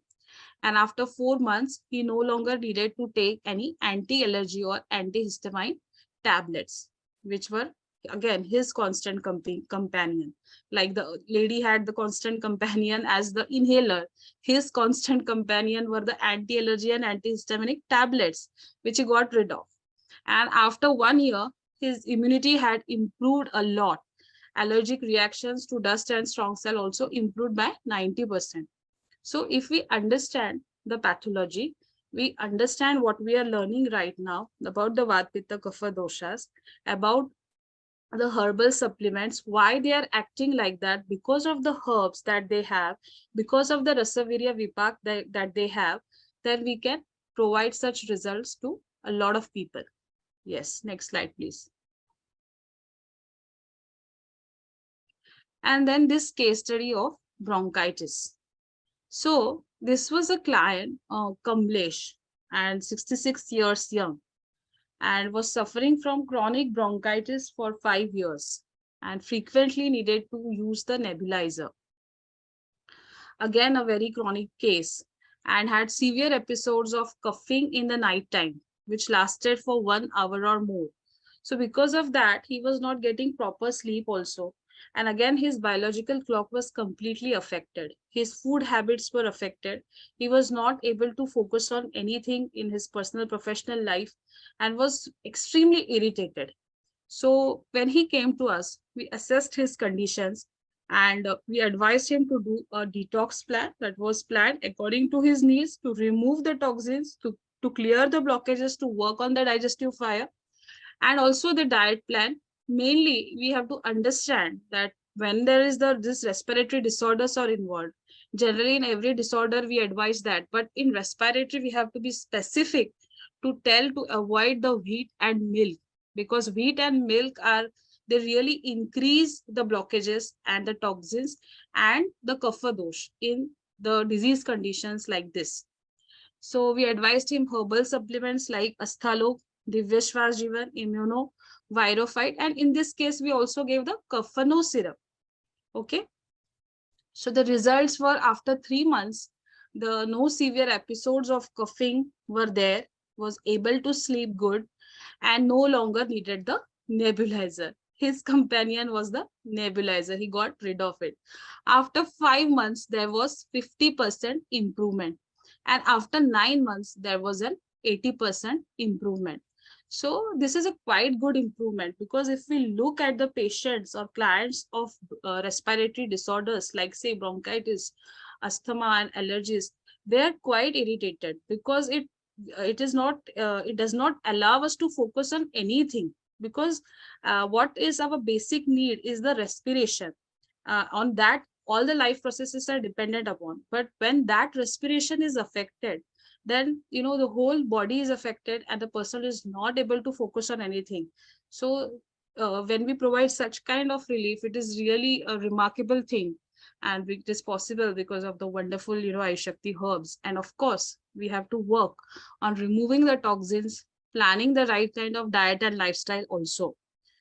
Speaker 2: And after 4 months, he no longer needed to take any anti-allergy or antihistamine tablets, which were again his constant companion. Like the lady had the constant companion as the inhaler, his constant companion were the anti-allergy and antihistaminic tablets, which he got rid of. And after 1 year, his immunity had improved a lot. Allergic reactions to dust and strong cell also improved by 90%. So if we understand the pathology, we understand what we are learning right now about the Vata Pitta Kapha doshas, about the herbal supplements, why they are acting like that, because of the herbs that they have, because of the Rasavirya Vipak that they have, then we can provide such results to a lot of people. Yes, next slide, please. And then this case study of bronchitis. So this was a client, Kamlesh, and 66 years young, and was suffering from chronic bronchitis for 5 years and frequently needed to use the nebulizer. Again, a very chronic case, and had severe episodes of coughing in the night time, which lasted for 1 hour or more. So because of that, he was not getting proper sleep also. And again, his biological clock was completely affected. His food habits were affected. He was not able to focus on anything in his personal professional life and was extremely irritated. So when he came to us, we assessed his conditions, and we advised him to do a detox plan that was planned according to his needs, to remove the toxins, to clear the blockages, to work on the digestive fire, and also the diet plan. Mainly we have to understand that when there is this respiratory disorders are involved, generally in every disorder we advise that, but in respiratory we have to be specific to tell to avoid the wheat and milk, because wheat and milk are, they really increase the blockages and the toxins and the kapha dosh in the disease conditions like this. So we advised him herbal supplements like Asthalo, Divyashvas Immuno, Virophyte, and in this case, we also gave the Kafano syrup. Okay. So the results were after 3 months, the no severe episodes of coughing were there, was able to sleep good, and no longer needed the nebulizer. His companion was the nebulizer. He got rid of it. After 5 months, there was 50% improvement. And after 9 months, there was an 80% improvement. So this is a quite good improvement, because if we look at the patients or clients of respiratory disorders like say bronchitis, asthma, and allergies, they are quite irritated because it is not it does not allow us to focus on anything, because what is our basic need is the respiration. On that all the life processes are dependent upon, but when that respiration is affected, then the whole body is affected and the person is not able to focus on anything. So when we provide such kind of relief, it is really a remarkable thing, and it is possible because of the wonderful Aishakti herbs. And of course we have to work on removing the toxins, planning the right kind of diet and lifestyle also.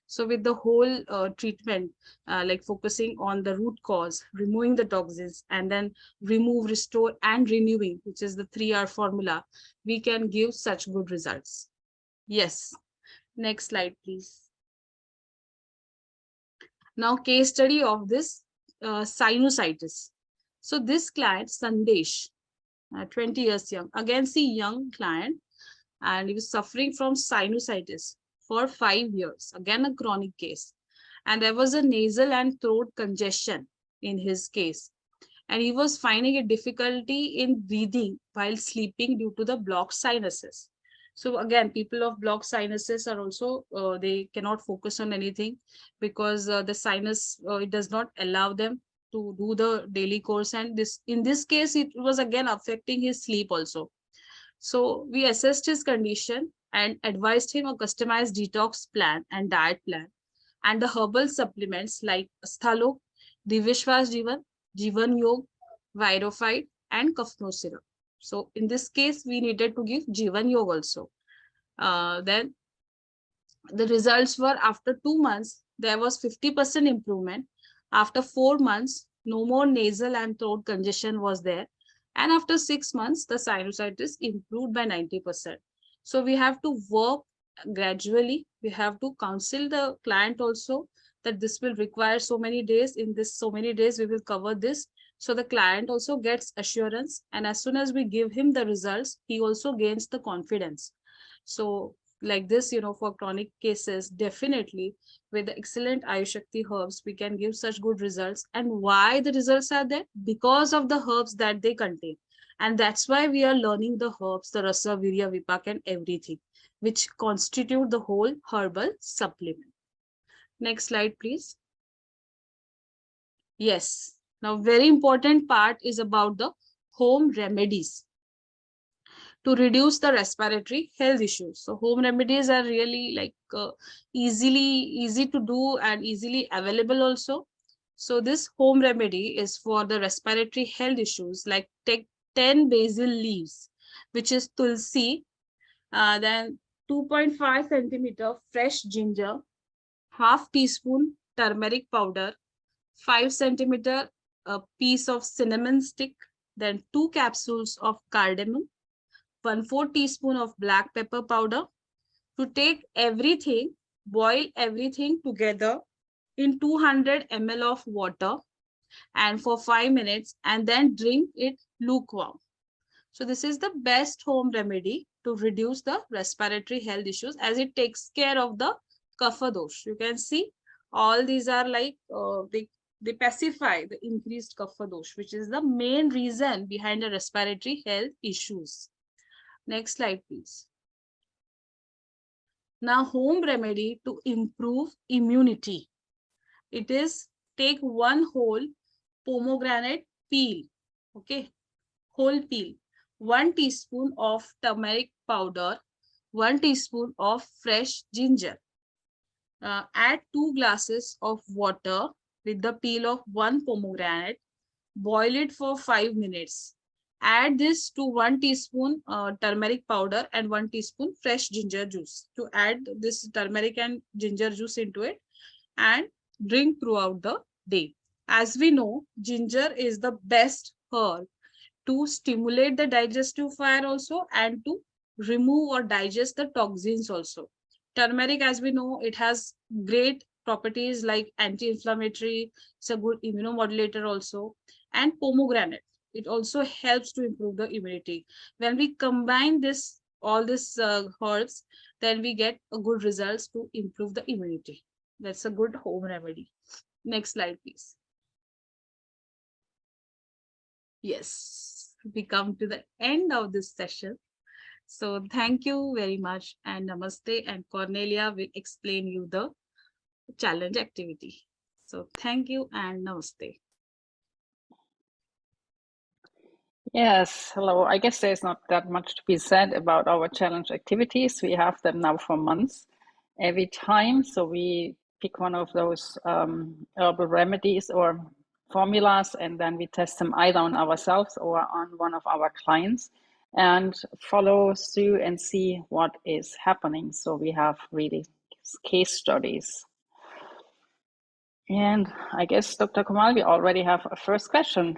Speaker 2: So with the whole treatment, like focusing on the root cause, removing the toxins, and then remove, restore, and renewing, which is the 3R formula, we can give such good results. Yes. Next slide, please. Now, case study of this sinusitis. So this client, Sandesh, 20 years young, again, see young client, and he was suffering from sinusitis for 5 years, again a chronic case. And there was a nasal and throat congestion in his case. And he was finding a difficulty in breathing while sleeping due to the blocked sinuses. So again, people of blocked sinuses are also, they cannot focus on anything because the sinus, it does not allow them to do the daily course. And this, in this case, it was again affecting his sleep also. So we assessed his condition and advised him a customized detox plan and diet plan, and the herbal supplements like Sthalok, Divyashwas Jivan Yog, Virophyte, and Kafno syrup. So in this case, we needed to give Jivan Yog also. Then the results were, after 2 months, there was 50% improvement. After 4 months, no more nasal and throat congestion was there. And after 6 months, the sinusitis improved by 90%. So we have to work gradually. We have to counsel the client also that this will require so many days. In this so many days, we will cover this. So the client also gets assurance. And as soon as we give him the results, he also gains the confidence. So like this, for chronic cases, definitely with the excellent Ayushakti herbs, we can give such good results. And why the results are there? Because of the herbs that they contain. And that's why we are learning the herbs, the rasa, virya, vipak, and everything, which constitute the whole herbal supplement. Next slide, please. Yes. Now, very important part is about the home remedies to reduce the respiratory health issues. So home remedies are really like easy to do and easily available also. So this home remedy is for the respiratory health issues, like take 10 basil leaves, which is tulsi, then 2.5 centimeter fresh ginger, half teaspoon turmeric powder, 5 centimeter a piece of cinnamon stick, then 2 capsules of cardamom, 1/4 teaspoon of black pepper powder. To take everything, boil everything together in 200 ml of water and for 5 minutes, and then drink it lukewarm. So this is the best home remedy to reduce the respiratory health issues, as it takes care of the kapha dosh. You can see all these are like they pacify the increased kapha dosh, which is the main reason behind the respiratory health issues. Next slide, please. Now, home remedy to improve immunity. It is take one whole pomegranate peel, okay, whole peel, 1 teaspoon of turmeric powder, 1 teaspoon of fresh ginger. Add 2 glasses of water with the peel of 1 pomegranate. Boil it for 5 minutes. Add this to 1 teaspoon turmeric powder and 1 teaspoon fresh ginger juice. To add this turmeric and ginger juice into it and drink throughout the day. As we know, ginger is the best herb to stimulate the digestive fire also, and to remove or digest the toxins also. Turmeric, as we know, it has great properties like anti-inflammatory. It's a good immunomodulator also. And pomegranate, it also helps to improve the immunity. When we combine this, all these herbs, then we get a good results to improve the immunity. That's a good home remedy. Next slide, please. Yes, we come to the end of this session. So thank you very much, and namaste, and Cornelia will explain you the challenge activity. So thank you and namaste.
Speaker 3: Yes, hello. I guess there's not that much to be said about our challenge activities. We have them now for months every time. So we pick one of those herbal remedies or formulas, and then we test them either on ourselves or on one of our clients and follow through and see what is happening. So we have really case studies. And I guess, Dr. Kamal, we already have a first question.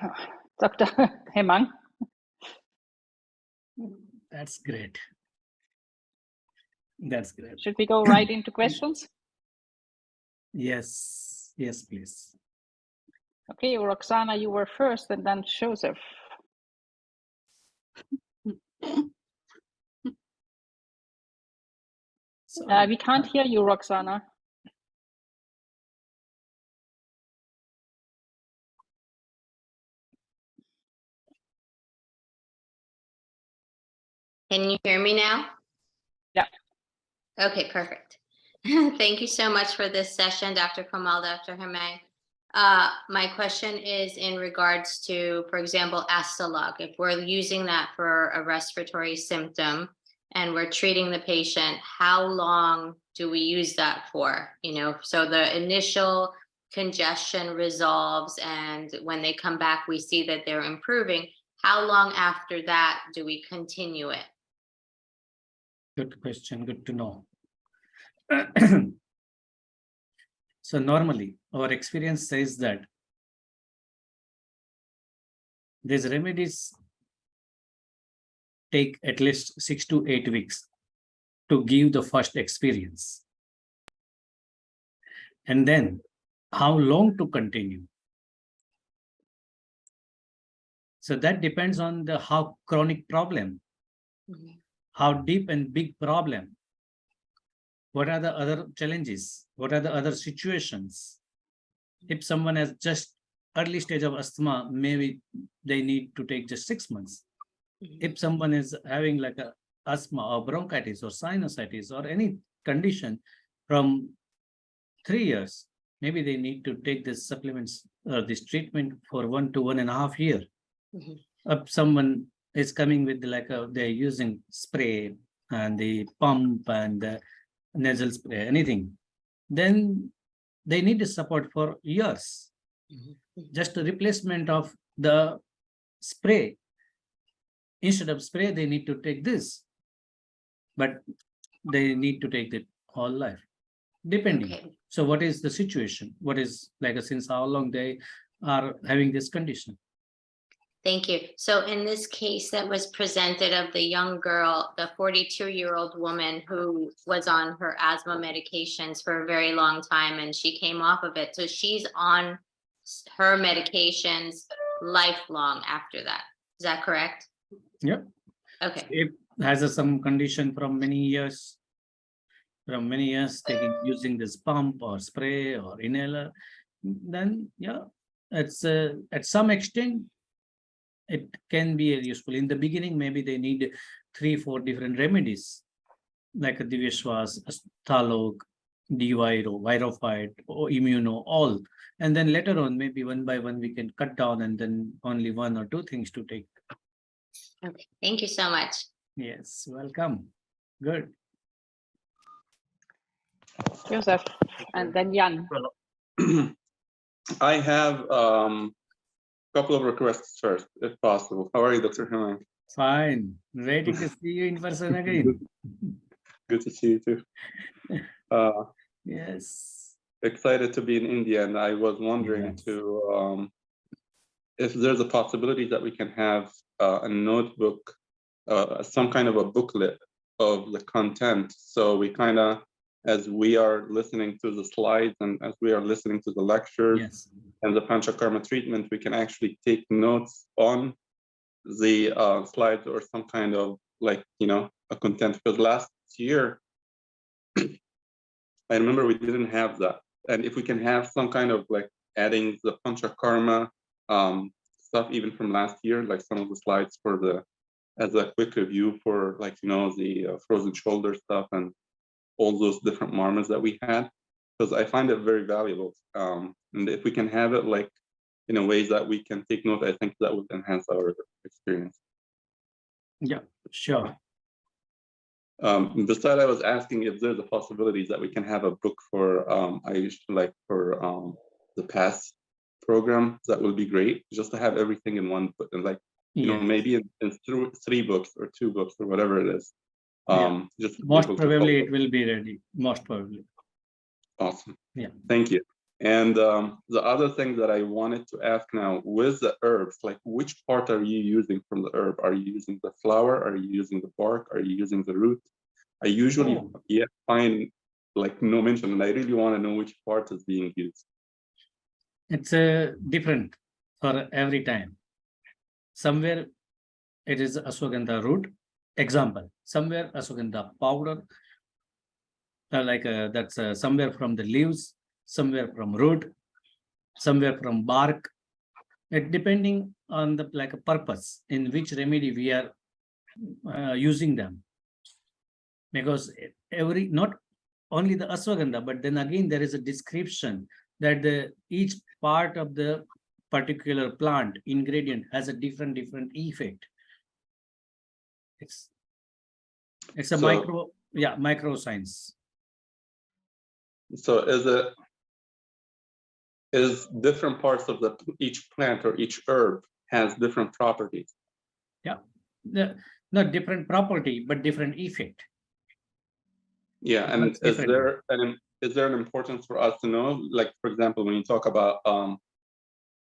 Speaker 3: Dr. Hemang.
Speaker 1: That's great. That's great.
Speaker 3: Should we go right into questions?
Speaker 1: Yes, yes, please.
Speaker 3: Okay, Roxana, you were first, and then Joseph. We can't hear you, Roxana.
Speaker 4: Can you hear me now? Okay, perfect. Thank you so much for this session, Dr. Kamal, Dr. Hamay. My question is in regards to, for example, Astalog. If we're using that for a respiratory symptom and we're treating the patient, how long do we use that for? You know, so the initial congestion resolves, and when they come back, we see that they're improving. How long after that do we continue it?
Speaker 1: Good question. Good to know. So normally our experience says that these remedies take at least 6 to 8 weeks to give the first experience. And then how long to continue? So that depends on the how chronic problem, how deep and big problem. What are the other challenges? What are the other situations? If someone has just early stage of asthma, maybe they need to take just 6 months. If someone is having like a asthma or bronchitis or sinusitis or any condition from 3 years, maybe they need to take this supplements or this treatment for 1 to 1.5 years. If someone is coming with like they're using spray and the pump and the nasal spray, anything, then they need the support for years. Just a replacement of the spray. Instead of spray, they need to take this, but they need to take it whole life, depending.
Speaker 4: Okay.
Speaker 1: So what is the situation? What is like since how long they are having this condition?
Speaker 4: Thank you. So in this case that was presented of the young girl, the 42-year-old woman who was on her asthma medications for a very long time and she came off of it. So she's on her medications lifelong after that. Is that correct?
Speaker 1: Yep.
Speaker 4: Okay.
Speaker 1: If has some condition from many years, taking using this pump or spray or inhaler, then yeah, it's at some extent it can be useful. In the beginning, maybe they need 3-4 different remedies, like a y2s5, Astalog, Diviro, Virofite, or Immuno, all. And then later on, maybe one by one, we can cut down and then only 1 or 2 things to take.
Speaker 4: Okay. Thank you so much.
Speaker 1: Yes, welcome. Good.
Speaker 3: Joseph, and then Jan.
Speaker 5: Well, I have a couple of requests first, if possible. How are you, Dr. Hamay?
Speaker 1: Fine. Ready to see you in person again.
Speaker 5: Good to see you too.
Speaker 1: Yes.
Speaker 5: Excited to be in India, and I was wondering
Speaker 1: Yes.
Speaker 5: if there's a possibility that we can have a notebook, some kind of a booklet of the content. So we kind of, as we are listening to the slides and as we are listening to the lectures
Speaker 1: Yes.
Speaker 5: and the panchakarma treatment, we can actually take notes on the slides or some kind of like, a content. Because last year, I remember we didn't have that. And if we can have some kind of like adding the panchakarma stuff even from last year, like some of the slides for as a quick review for like, the frozen shoulder stuff and all those different marmas that we had, because I find it very valuable. And if we can have it like in a way that we can take note, I think that would enhance our experience.
Speaker 1: Yeah, sure.
Speaker 5: Besides, I was asking if there's a possibility that we can have a book for I used to like for the PASS program. That would be great, just to have everything in one book, and like maybe in 3 books or 2 books or whatever it is. Just
Speaker 1: most probably it will be ready. Most probably.
Speaker 5: Awesome.
Speaker 1: Yeah.
Speaker 5: Thank you. And the other thing that I wanted to ask now, with the herbs, like which part are you using from the herb? Are you using the flower? Are you using the bark? Are you using the root? I usually find like no mention, and I really want to know which part is being used.
Speaker 1: It's different for every time. Somewhere it is ashwagandha root. Example, somewhere ashwagandha powder, that's somewhere from the leaves, somewhere from root, somewhere from bark. It depending on the like a purpose in which remedy we are using them. because not only the ashwagandha, but then again there is a description that each part of the particular plant ingredient has a different effect. It's a
Speaker 5: So-
Speaker 1: micro science.
Speaker 5: So is different parts of each plant or each herb has different properties?
Speaker 1: Not different property, but different effect.
Speaker 5: Yeah,
Speaker 1: It
Speaker 5: and
Speaker 1: works
Speaker 5: is
Speaker 1: differently.
Speaker 5: there an importance for us to know? Like, for example, when you talk about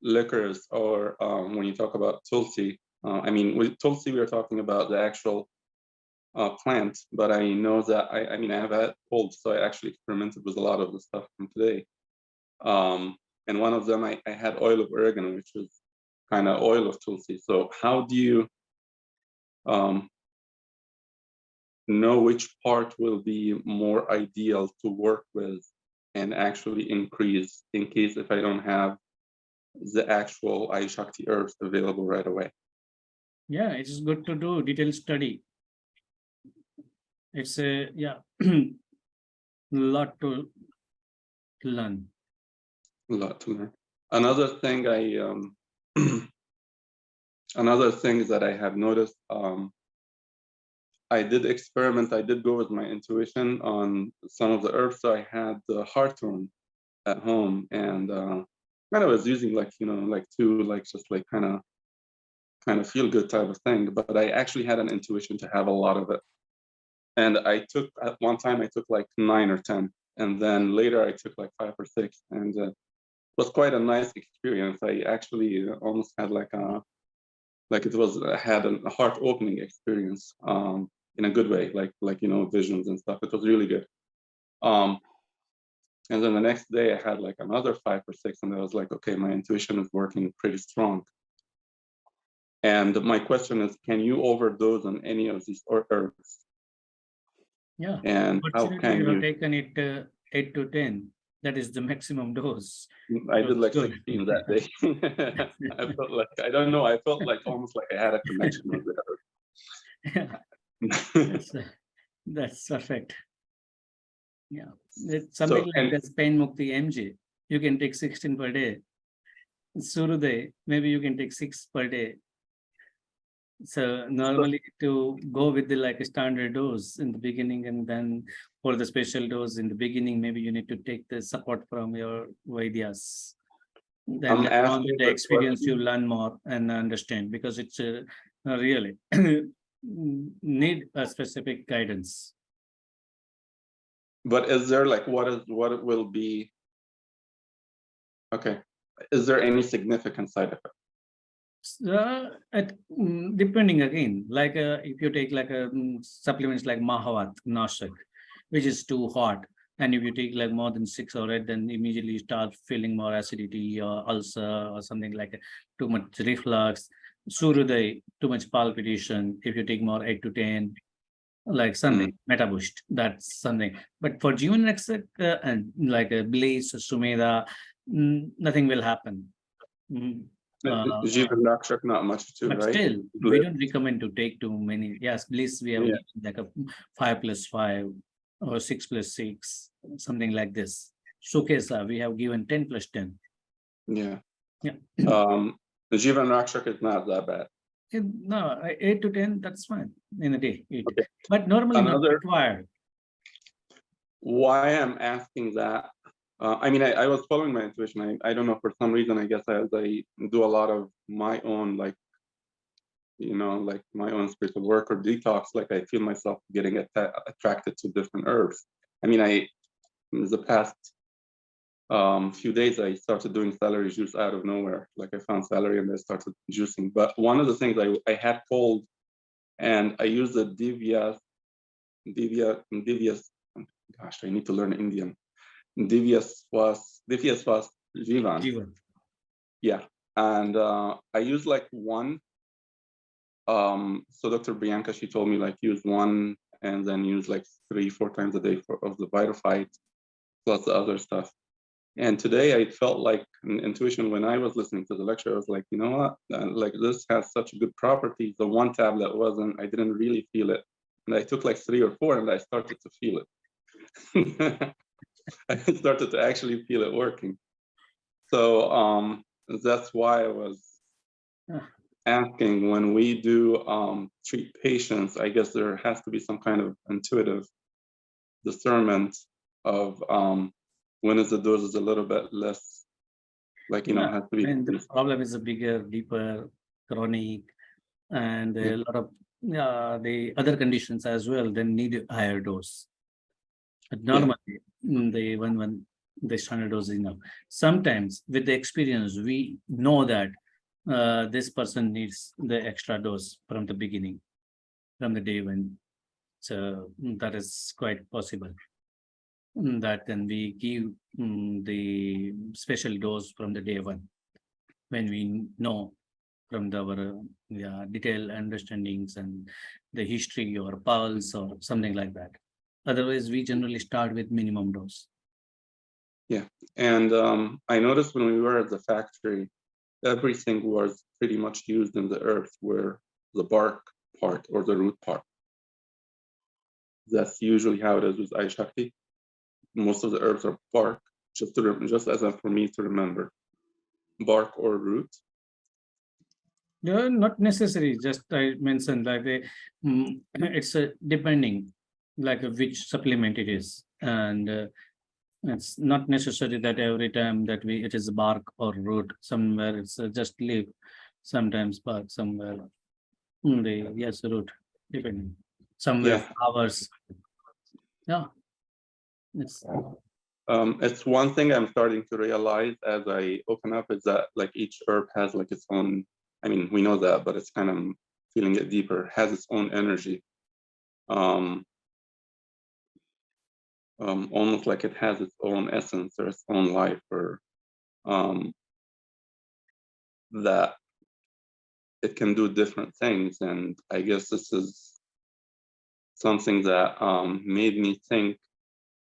Speaker 5: liquors, or when you talk about tulsi, I mean, with tulsi, we are talking about the actual plant, but I know that I mean, I have had cold, so I actually experimented with a lot of the stuff from today. And one of them, I had oil of oregano, which was kind of oil of tulsi. So how do you know which part will be more ideal to work with and actually increase in case if I don't have the actual Aishakti herbs available right away?
Speaker 1: Yeah, it's good to do detailed study. It's a lot to learn.
Speaker 5: A lot to learn. Another thing another thing that I have noticed, I did experiment. I did go with my intuition on some of the herbs. So I had the heartworm at home, and kind of was using like, you know, like to like just like kind of feel good type of thing. But I actually had an intuition to have a lot of it, and I took at one time I took like 9 or 10, and then later I took like 5 or 6, and it was quite a nice experience. I actually almost had like it was had a heart opening experience. In a good way, like you know, visions and stuff. It was really good. And then the next day I had like another 5 or 6, and I was like, okay, my intuition is working pretty strong. And my question is, can you overdose on any of these herbs?
Speaker 1: Yeah.
Speaker 5: And how
Speaker 1: Fortunately,
Speaker 5: can
Speaker 1: you have
Speaker 5: you?
Speaker 1: taken it 8 to 10. That is the maximum dose.
Speaker 5: I did like
Speaker 1: Good.
Speaker 5: 16 that day. I felt like, I don't know, I felt like almost like I had a connection with the herb.
Speaker 1: That's perfect. Yeah, it's
Speaker 5: So,
Speaker 1: something like
Speaker 5: and
Speaker 1: this Pain Mukti MG. You can take 16 per day. Suruday, maybe you can take 6 per day. So normally to go with the like a standard dose in the beginning, and then for the special dose in the beginning, maybe you need to take the support from your Vaidyas. Then
Speaker 5: I'm
Speaker 1: later on with
Speaker 5: asking
Speaker 1: the
Speaker 5: the
Speaker 1: experience, you
Speaker 5: question,
Speaker 1: learn more and understand, because it's really need a specific guidance.
Speaker 5: but is there like what it will be? Okay, is there any significant side effect?
Speaker 1: Depending again, like if you take like supplements like Mahavat, Nashak, which is too hot, and if you take like more than 6 or 8, then immediately you start feeling more acidity or ulcer or something like too much reflux. Suruday, too much palpitation. If you take more 8 to 10, like something metaboost, that's something. But for Jeevan Rakshak and like Blaze, Sumeda, nothing will happen.
Speaker 5: Jeevan Rakshak, not much too,
Speaker 1: But
Speaker 5: right?
Speaker 1: still, we
Speaker 5: Bliss.
Speaker 1: don't recommend to take too many. Yes, Bliss, we have
Speaker 5: Yeah.
Speaker 1: given like a 5+5 or 6+6, something like this. Shukesa, we have given 10+10.
Speaker 5: Yeah.
Speaker 1: Yeah.
Speaker 5: The Jeevan Rakshak is not that bad.
Speaker 1: No, 8 to 10, that's fine in a day. 8.
Speaker 5: Okay.
Speaker 1: But normally not
Speaker 5: Another,
Speaker 1: required.
Speaker 5: why I'm asking that, I mean, I was following my intuition. I don't know, for some reason, I guess as I do a lot of my own, like, you know, like my own spiritual work or detox, like I feel myself getting attracted to different herbs. I mean, in the past few days, I started doing celery juice out of nowhere. Like I found celery and I started juicing. But one of the things I had cold, and I used the Divyas, gosh, I need to learn Indian. Divyas was Jivan.
Speaker 1: Jeevan.
Speaker 5: Yeah. And I used like one. So Dr. Bianca, she told me like use one and then use like 3-4 times a day of the Vitaphyte plus the other stuff. And today I felt like an intuition when I was listening to the lecture. I was like, you know what? Like this has such good properties. The one tablet wasn't. I didn't really feel it. And I took like 3 or 4 and I started to feel it. I started to actually feel it working. So that's why I was asking, when we do treat patients, I guess there has to be some kind of intuitive discernment of when is the dose is a little bit less, like, you know, has to be.
Speaker 1: And the problem is a bigger, deeper, chronic, and a lot of the other conditions as well, then need a higher dose. But normally, the standard dose is enough. Sometimes with the experience, we know that this person needs the extra dose from the beginning, from the day one. So that is quite possible. That then we give the special dose from the day one, when we know from our detailed understandings and the history or pulse or something like that. Otherwise, we generally start with minimum dose.
Speaker 5: Yeah, and I noticed when we were at the factory, everything was pretty much used in the earth, where the bark part or the root part. That's usually how it is with Aishakti. Most of the herbs are bark, just as for me to remember, bark or root.
Speaker 1: No, not necessary. Just I mentioned like it's depending like which supplement it is, and it's not necessary that every time that it is bark or root. Somewhere it's just leaf, sometimes bark, somewhere root, depending. Somewhere flowers. Yeah,
Speaker 5: it's one thing I'm starting to realize as I open up, is that like each herb has like its own. I mean, we know that, but it's kind of feeling it deeper. Has its own energy. Almost like it has its own essence or its own life, or that it can do different things. And I guess this is something that made me think,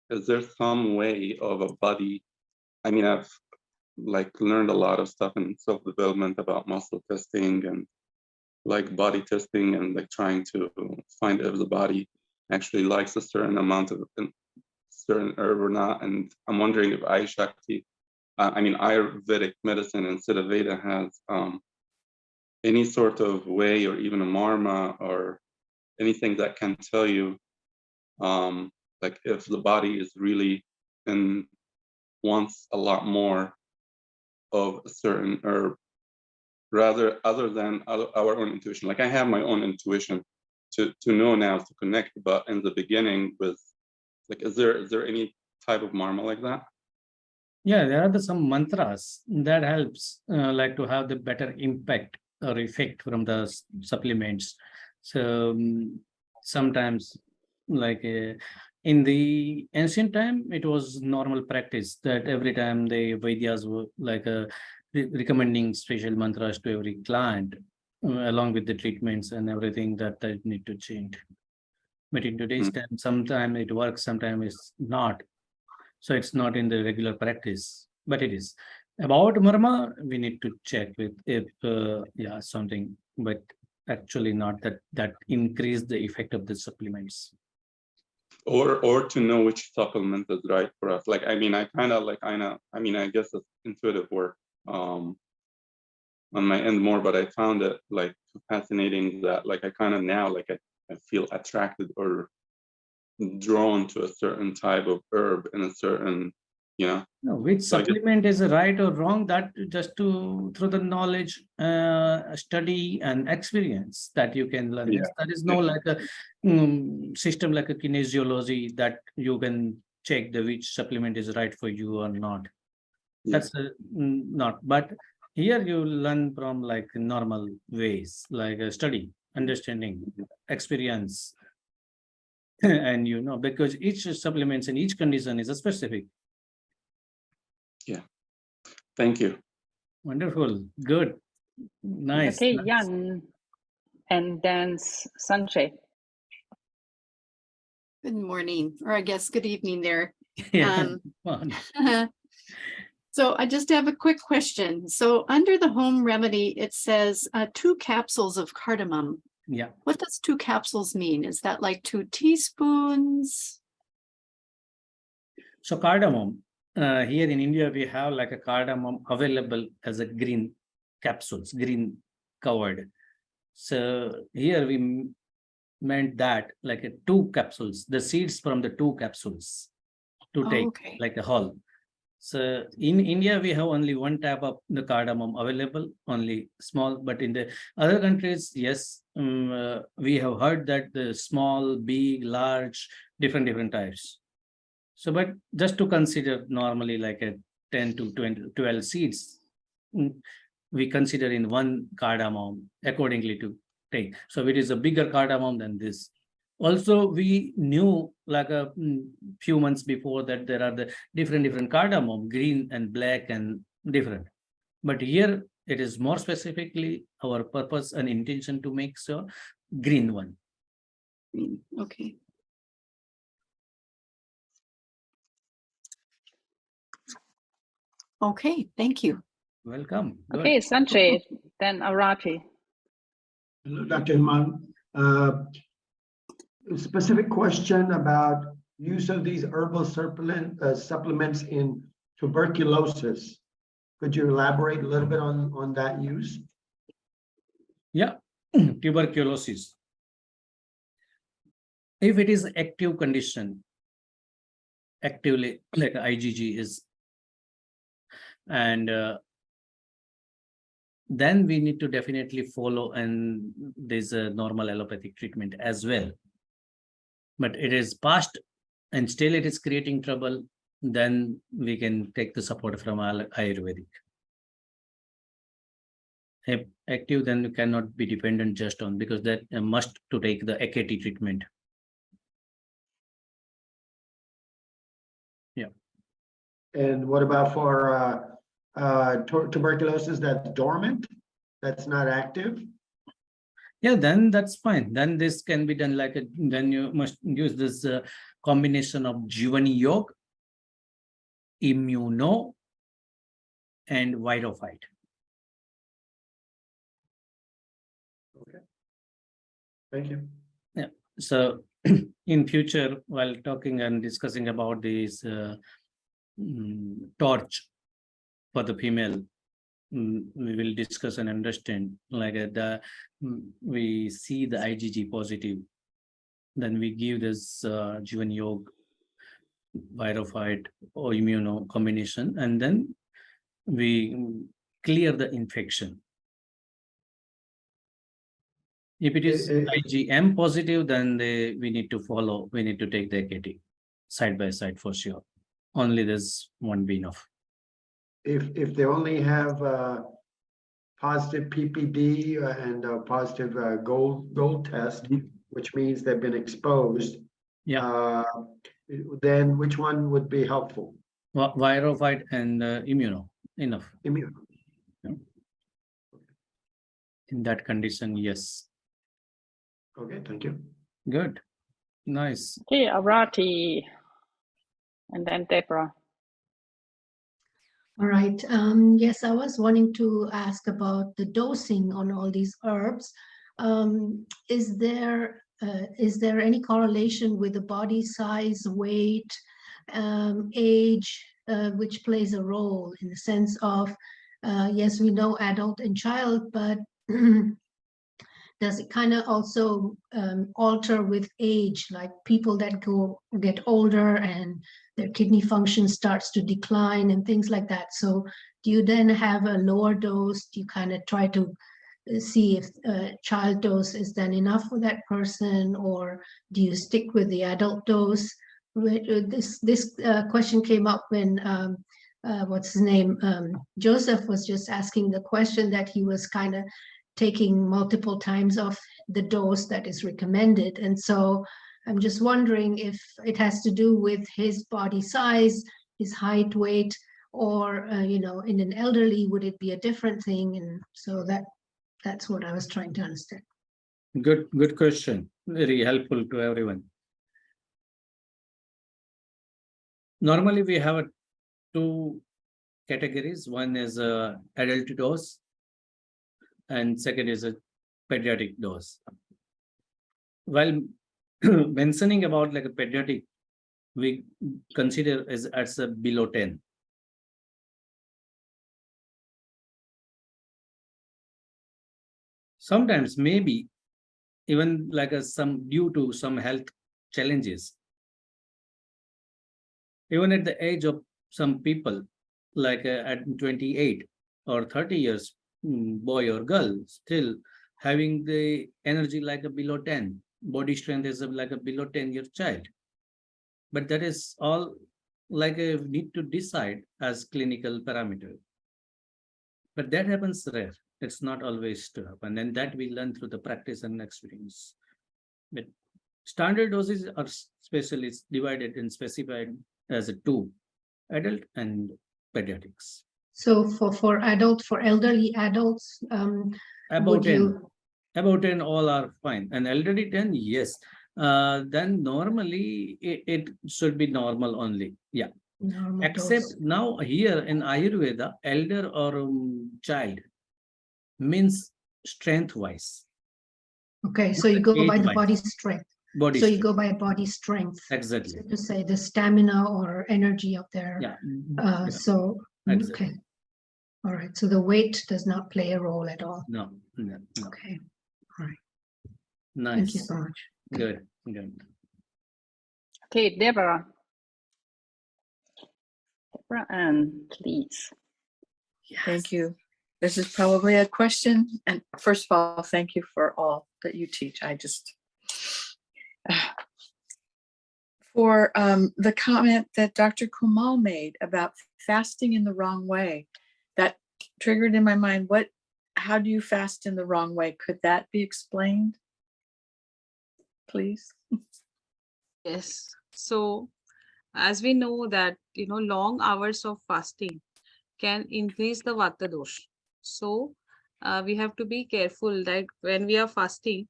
Speaker 5: is there some way of a body? I mean, I've like learned a lot of stuff in self-development about muscle testing and like body testing, and like trying to find if the body actually likes a certain amount of certain herb or not. And I'm wondering if Ayurvedic medicine instead of Veda has any sort of way, or even a marma or anything that can tell you like if the body is really wants a lot more of a certain herb, rather other than our own intuition. Like I have my own intuition to know now, to connect, but in the beginning with like, is there any type of marma like that?
Speaker 1: Yeah, there are some mantras that helps like to have the better impact or effect from the supplements. So sometimes like in the ancient time, it was normal practice that every time the Vaidyas were like recommending special mantras to every client along with the treatments and everything that they need to change. But in today's time, sometimes it works, sometimes it's not. So it's not in the regular practice, but it is. About marma, we need to check with if something, but actually not that increase the effect of the supplements.
Speaker 5: Or to know which supplement is right for us. Like, I mean, I guess it's intuitive work on my end more, but I found it like fascinating that like I kind of now like I feel attracted or drawn to a certain type of herb in a certain,
Speaker 1: No, which supplement is right or wrong, that just through the knowledge, study and experience that you can learn.
Speaker 5: Yeah.
Speaker 1: There is no like a system like a kinesiology that you can check which supplement is right for you or not. That's not. But here you learn from like normal ways, like study, understanding, experience. And because each supplements in each condition is a specific.
Speaker 5: Yeah. Thank you.
Speaker 1: Wonderful. Good. Nice.
Speaker 3: Okay,
Speaker 1: Nice.
Speaker 3: Jan. And then Sanjay.
Speaker 6: Good morning, or I guess good evening there.
Speaker 1: Yeah.
Speaker 6: So I just have a quick question. So under the home remedy, it says 2 capsules of cardamom.
Speaker 1: Yeah.
Speaker 6: What does 2 capsules mean? Is that like 2 teaspoons?
Speaker 1: So cardamom, here in India, we have like a cardamom available as a green capsules, green covered. So here we meant that like a 2 capsules, the seeds from the 2 capsules to
Speaker 6: Oh,
Speaker 1: take
Speaker 6: okay.
Speaker 1: like a whole. So in India, we have only 1 tab of the cardamom available, only small, but in the other countries, yes, we have heard that the small, big, large, different types. So, but just to consider normally like a 10 to 20, 12 seeds, we consider in 1 cardamom accordingly to take. So it is a bigger cardamom than this. Also, we knew like a few months before that there are the different cardamom, green and black and different. But here it is more specifically our purpose and intention to make sure green one.
Speaker 6: Okay. Okay, thank you.
Speaker 1: Welcome. Good.
Speaker 3: Okay, Sanjay, then Arati.
Speaker 7: Hello, Dr. Iman. A specific question about use of these herbal supplements in tuberculosis. Could you elaborate a little bit on that use?
Speaker 1: Yeah, tuberculosis. If it is active condition, actively like IgG is, and then we need to definitely follow, and there's a normal allopathic treatment as well. But it is past and still it is creating trouble, then we can take the support from Ayurvedic. If active, then you cannot be dependent just on, because that must to take the AKT treatment. Yeah.
Speaker 7: And what about for tuberculosis that's dormant, that's not active?
Speaker 1: Yeah, then that's fine. Then this can be done like then you must use this combination of Jivani Yog, Immuno, and Virophyte.
Speaker 7: Okay. Thank you.
Speaker 1: Yeah. So in future, while talking and discussing about this torch for the female, we will discuss and understand like we see the IgG positive, then we give this Jivan Yog, Virophyte or Immuno combination, and then we clear the infection. If it is IgM positive, then we need to follow, we need to take the AKT side by side for sure. Only this won't be enough.
Speaker 7: If they only have positive PPD and a positive gold test, which means they've been exposed,
Speaker 1: yeah,
Speaker 7: then which one would be helpful?
Speaker 1: Virophyte and Immuno, enough.
Speaker 7: Immune.
Speaker 1: In that condition, yes.
Speaker 7: Okay, thank you.
Speaker 1: Good. Nice.
Speaker 3: Okay, Arati, and then Deborah.
Speaker 8: All right. Yes, I was wanting to ask about the dosing on all these herbs. Is there any correlation with the body size, weight, age, which plays a role in the sense of, yes, we know adult and child, but does it kind of also alter with age, like people that get older and their kidney function starts to decline and things like that? So do you then have a lower dose? Do you kind of try to see if child dose is then enough for that person, or do you stick with the adult dose? This question came up when what's his name? Joseph was just asking the question that he was kind of taking multiple times of the dose that is recommended. And so I'm just wondering if it has to do with his body size, his height, weight, or, you know, in an elderly, would it be a different thing? And so that's what I was trying to understand.
Speaker 1: Good question. Very helpful to everyone. Normally, we have 2 categories. One is adult dose, and second is a pediatric dose. while mentioning about like a pediatric, we consider as a below 10. Sometimes maybe even like some due to some health challenges. Even at the age of some people, like at 28 or 30 years, boy or girl, still having the energy like a below 10, body strength is like a below 10-year child. But that is all like a need to decide as clinical parameter. But that happens rare. It's not always to happen. And that we learn through the practice and experience. But standard doses are specially divided and specified as a two, adult and pediatrics.
Speaker 8: So for elderly adults,
Speaker 1: About
Speaker 8: would
Speaker 1: 10,
Speaker 8: you?
Speaker 1: about 10 all are fine. And elderly 10, yes. Then normally it should be normal only. Yeah.
Speaker 8: Normal
Speaker 1: Except
Speaker 8: dose.
Speaker 1: now here in Ayurveda, elder or child means strength wise.
Speaker 8: Okay, so you go by the
Speaker 1: Age-wise.
Speaker 8: body strength.
Speaker 1: Body
Speaker 8: So you
Speaker 1: strength.
Speaker 8: go by body strength.
Speaker 1: Exactly.
Speaker 8: So to say the stamina or energy of their.
Speaker 1: Yeah.
Speaker 8: Yeah. So
Speaker 1: Exactly.
Speaker 8: okay, all right. So the weight does not play a role at all.
Speaker 1: No, no, no.
Speaker 8: Okay, all right.
Speaker 1: Nice.
Speaker 8: Thank you so much.
Speaker 1: Good, good.
Speaker 3: Okay, Deborah. Deborah Ann, please.
Speaker 6: Thank you. This is probably a question. And first of all, thank you for all that you teach. I just, for the comment that Dr. Kumal made about fasting in the wrong way, that triggered in my mind, how do you fast in the wrong way? Could that be explained, please?
Speaker 2: Yes. So as we know that, long hours of fasting can increase the vata dosh. So we have to be careful that when we are fasting,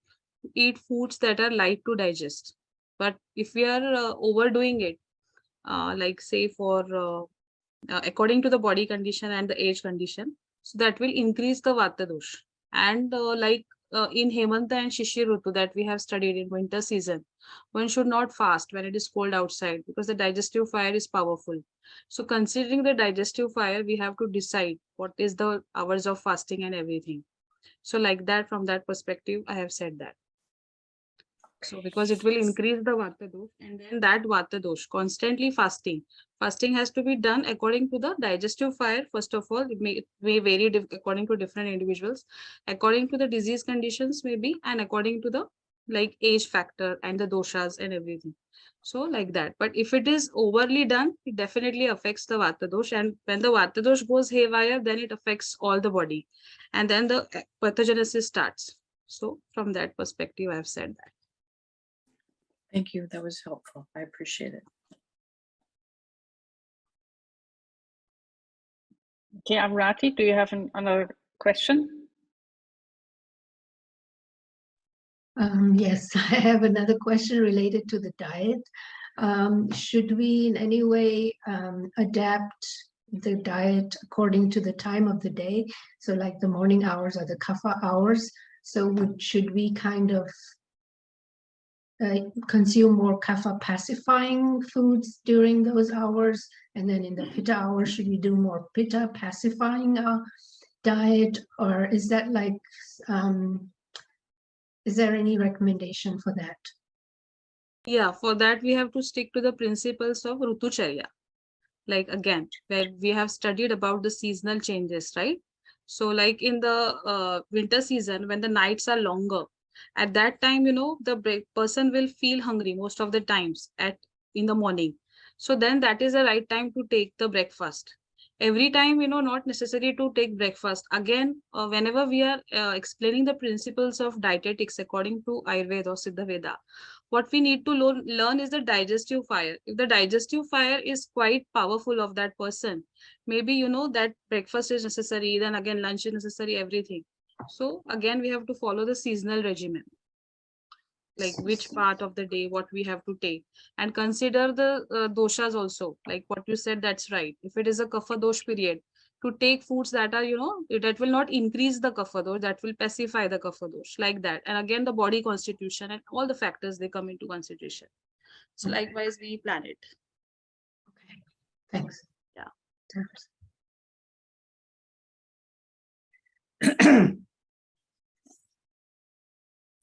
Speaker 2: eat foods that are light to digest. But if we are overdoing it, like say according to the body condition and the age condition, so that will increase the vata dosh. And in Hemanta and Shishir Rutu that we have studied in winter season, one should not fast when it is cold outside because the digestive fire is powerful. So considering the digestive fire, we have to decide what is the hours of fasting and everything. So like that, from that perspective, I have said that. So because it will increase the vata dosh, and then that vata dosh, constantly fasting has to be done according to the digestive fire. First of all, it may vary according to different individuals, according to the disease conditions maybe, and according to the like age factor and the doshas and everything. So like that. But if it is overly done, it definitely affects the vata dosh, and when the vata dosh goes haywire, then it affects all the body, and then the pathogenesis starts. So from that perspective, I have said that.
Speaker 6: Thank you. That was helpful. I appreciate it.
Speaker 3: Okay, Avrati, do you have another question?
Speaker 8: Yes, I have another question related to the diet. Should we in any way adapt the diet according to the time of the day? So like the morning hours or the kapha hours. So should we kind of consume more kapha pacifying foods during those hours? And then in the pitta hours, should we do more pitta pacifying diet? Or is that like, is there any recommendation for that?
Speaker 2: Yeah, for that we have to stick to the principles of Rutucharya. Like again, where we have studied about the seasonal changes, right? So like in the winter season, when the nights are longer, at that time, the person will feel hungry most of the times in the morning. So then that is the right time to take the breakfast. Every time, not necessary to take breakfast. Again, whenever we are explaining the principles of dietetics according to Ayurveda or Siddha Veda, what we need to learn is the digestive fire. If the digestive fire is quite powerful of that person, maybe, that breakfast is necessary, then again lunch is necessary, everything. So again, we have to follow the seasonal regimen, like which part of the day, what we have to take, and consider the doshas also, like what you said, that's right. If it is a kapha dosh period, to take foods that are, that will not increase the kapha dosh, that will pacify the kapha dosh, like that. And again, the body constitution and all the factors, they come into consideration. So
Speaker 8: Okay.
Speaker 2: likewise, we plan it.
Speaker 8: Okay, thanks.
Speaker 2: Yeah.
Speaker 8: Thanks.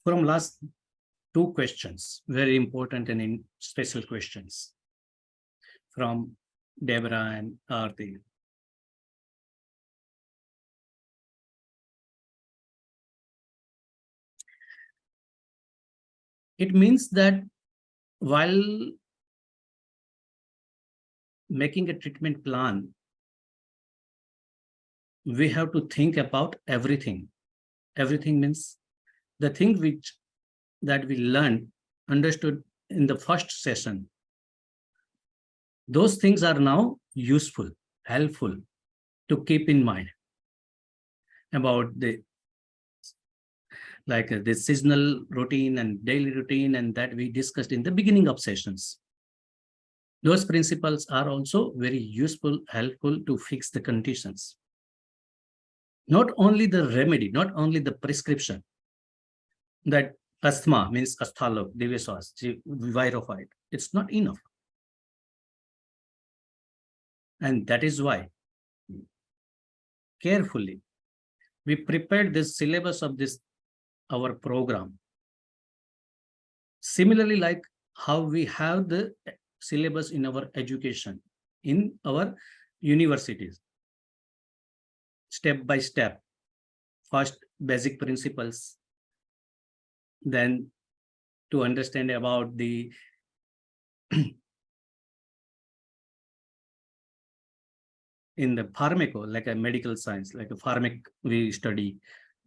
Speaker 1: From last two questions, very important and special questions from Deborah and Aarti. It means that while making a treatment plan, we have to think about everything. Everything means the thing that we learned, understood in the first session. Those things are now useful, helpful to keep in mind about the seasonal routine and daily routine, and that we discussed in the beginning of sessions. Those principles are also very useful, helpful to fix the conditions. Not only the remedy, not only the prescription, that asthma means asthalok, diveswas, virophyte. It's not enough. And that is why carefully we prepared this syllabus of this our program. Similarly, like how we have the syllabus in our education, in our universities, step by step. First, basic principles, then to understand about the in the pharmaco, like a medical science, like a pharmac we study.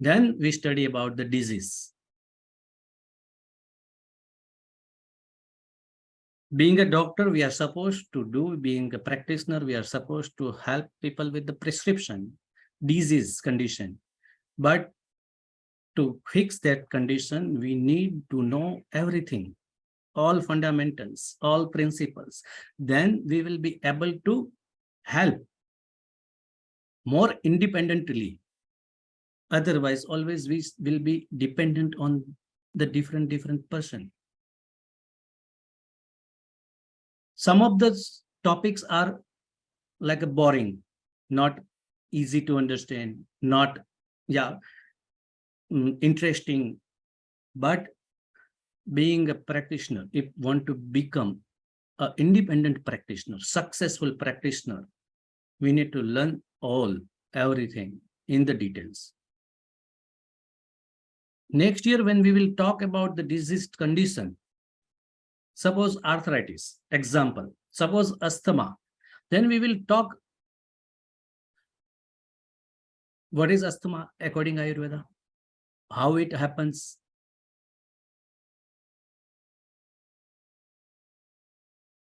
Speaker 1: Then we study about the disease. Being a doctor, we are supposed to do, being a practitioner, we are supposed to help people with the prescription, disease condition. But to fix that condition, we need to know everything, all fundamentals, all principles. Then we will be able to help more independently. Otherwise, always we will be dependent on the different person. Some of the topics are like a boring, not easy to understand, not interesting. But being a practitioner, if want to become an independent practitioner, successful practitioner, we need to learn everything in the details. Next year, when we will talk about the disease condition, suppose arthritis, example, suppose asthma, then we will talk what is asthma according to Ayurveda, how it happens,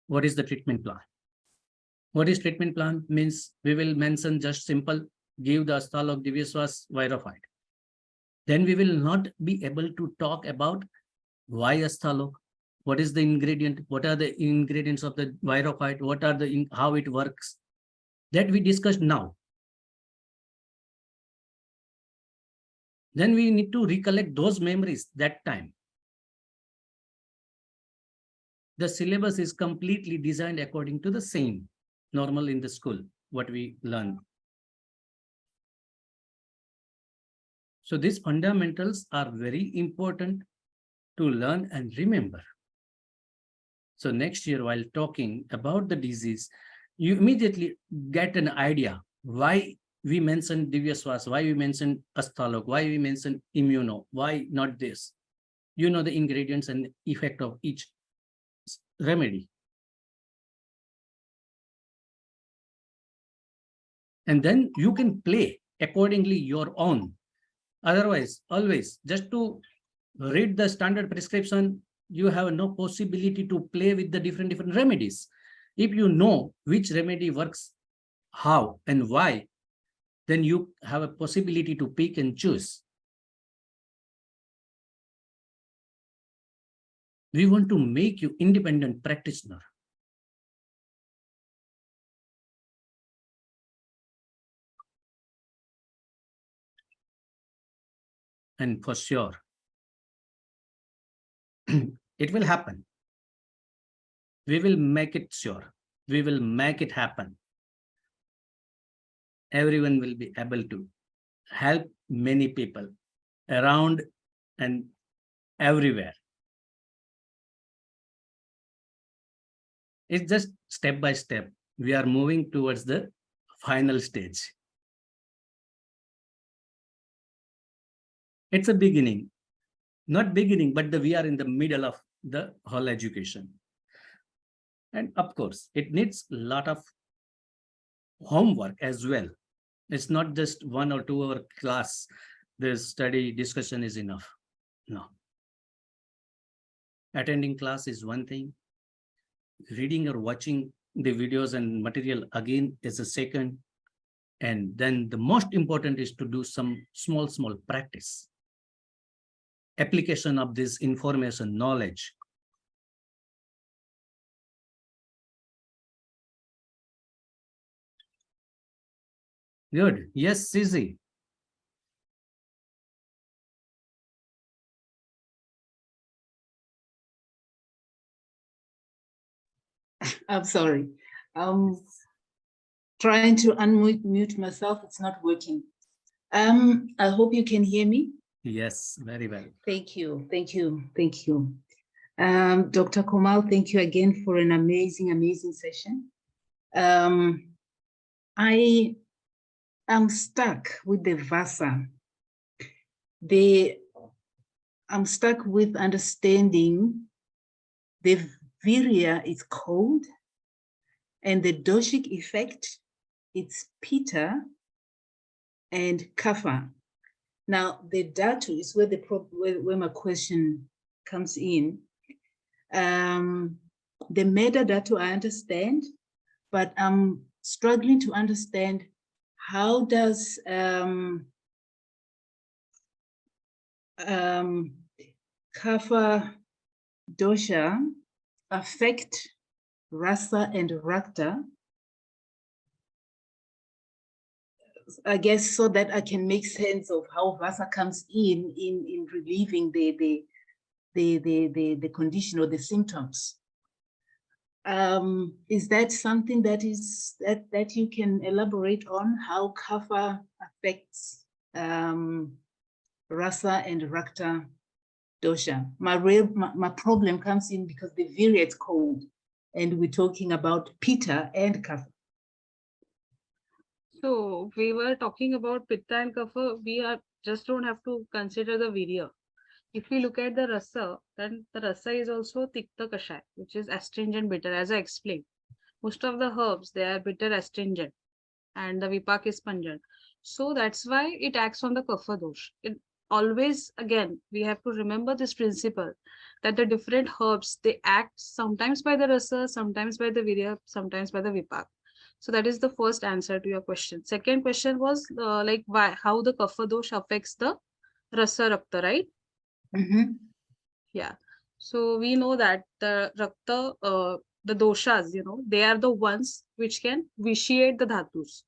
Speaker 1: what is the treatment plan. What is treatment plan means we will mention just simple, give the asthalok, diveswas, virophyte. Then we will not be able to talk about why asthalok, what is the ingredient, what are the ingredients of the virophyte, what are the how it works. That we discussed now. Then we need to recollect those memories that time. The syllabus is completely designed according to the same normal in the school, what we learn. So these fundamentals are very important to learn and remember. So next year, while talking about the disease, you immediately get an idea why we mentioned diveswas, why we mentioned asthalok, why we mentioned immuno, why not this. You know the ingredients and effect of each remedy. And then you can play accordingly your own. Otherwise, always just to read the standard prescription, you have no possibility to play with the different remedies. If you know which remedy works, how and why, then you have a possibility to pick and choose. We want to make you independent practitioner. And for sure, it will happen. We will make it sure. We will make it happen. Everyone will be able to help many people around and everywhere. It's just step by step. We are moving towards the final stage. It's a beginning, not beginning, but we are in the middle of the whole education. And of course, it needs a lot of homework as well. It's not just 1 or 2 hour class. The study discussion is enough. No. Attending class is one thing. Reading or watching the videos and material again is a second. And then the most important is to do some small practice. Application of this information, knowledge. Good. Yes, Suzy.
Speaker 9: I'm sorry. Trying to unmute myself. It's not working. I hope you can hear me.
Speaker 1: Yes, very well.
Speaker 9: Thank you. Thank you. Thank you. Dr. Komal, thank you again for an amazing session. I am stuck with the Vasa. I'm stuck with understanding the Virya is cold and the doshic effect, it's Pitta and Kapha. Now the Dhatu is where where my question comes in. The Meda Dhatu I understand, but I'm struggling to understand how does Kapha dosha affect Rasa and Rakta, I guess, so that I can make sense of how Vasa comes in relieving the condition or the symptoms. Is that something that you can elaborate on, how Kapha affects Rasa and Rakta dosha? My problem comes in because the Virya is cold, and we're talking about Pitta and Kapha.
Speaker 2: So we were talking about Pitta and Kapha. We just don't have to consider the Virya. If we look at the Rasa, then the Rasa is also Tikta Kashai, which is astringent bitter, as I explained. Most of the herbs, they are bitter astringent, and the Vipak is pungent. So that's why it acts on the Kapha dosh. It always, again, we have to remember this principle that the different herbs, they act sometimes by the Rasa, sometimes by the Virya, sometimes by the Vipak. So that is the first answer to your question. Second question was like how the Kapha dosh affects the Rasa Rakta, right?
Speaker 9: Mm-hmm.
Speaker 2: Yeah. So we know that the Rakta, the doshas, they are the ones which can vitiate the dhatus.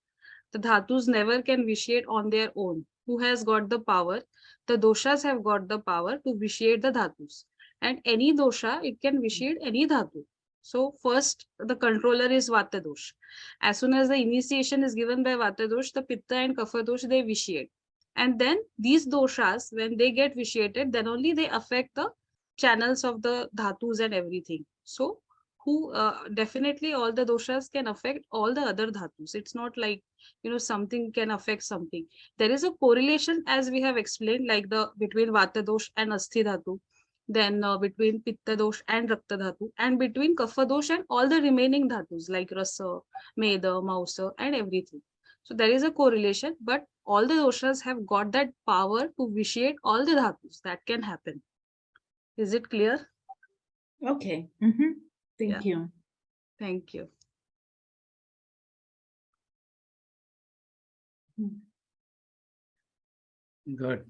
Speaker 2: The dhatus never can vitiate on their own. Who has got the power? The doshas have got the power to vitiate the dhatus. And any dosha, it can vitiate any dhatu. So first, the controller is Vata dosh. As soon as the initiation is given by Vata dosh, the Pitta and Kapha dosh, they vitiate. And then these doshas, when they get vitiated, then only they affect the channels of the dhatus and everything. So definitely all the doshas can affect all the other dhatus. It's not like, something can affect something. There is a correlation, as we have explained, like between Vata dosh and Asthi dhatu, then between Pitta dosh and Rakta dhatu, and between Kapha dosh and all the remaining dhatus like Rasa, Meda, Mausa, and everything. So there is a correlation, but all the doshas have got that power to vitiate all the dhatus. That can happen. Is it clear?
Speaker 9: Okay. Mm-hmm. Thank you.
Speaker 2: Thank you.
Speaker 1: Good.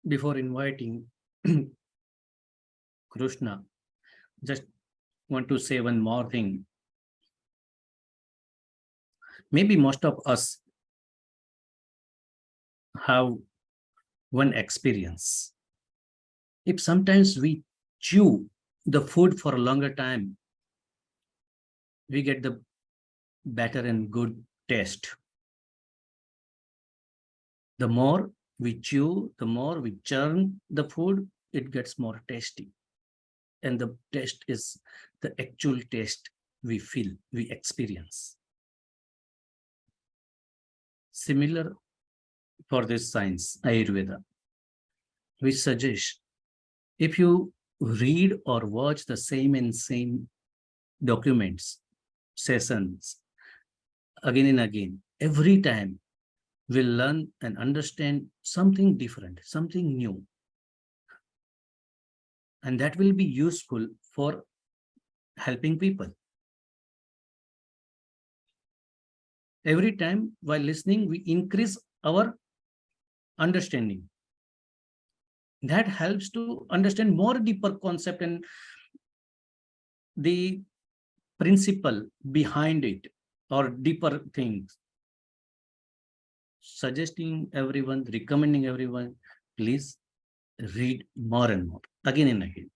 Speaker 1: Before inviting Krishna, just want to say one more thing. Maybe most of us have one experience. If sometimes we chew the food for a longer time, we get the better and good taste. The more we chew, the more we churn the food, it gets more tasty. And the taste is the actual taste we feel, we experience. Similar for this science, Ayurveda, we suggest if you read or watch the same documents, sessions, again and again, every time we'll learn and understand something different, something new. And that will be useful for helping people. Every time while listening, we increase our understanding. That helps to understand more deeper concept and the principle behind it or deeper things. Suggesting everyone, recommending everyone, please read more and more, again and again.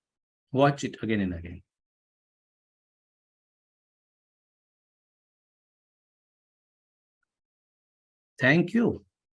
Speaker 1: Watch it again and again. Thank you.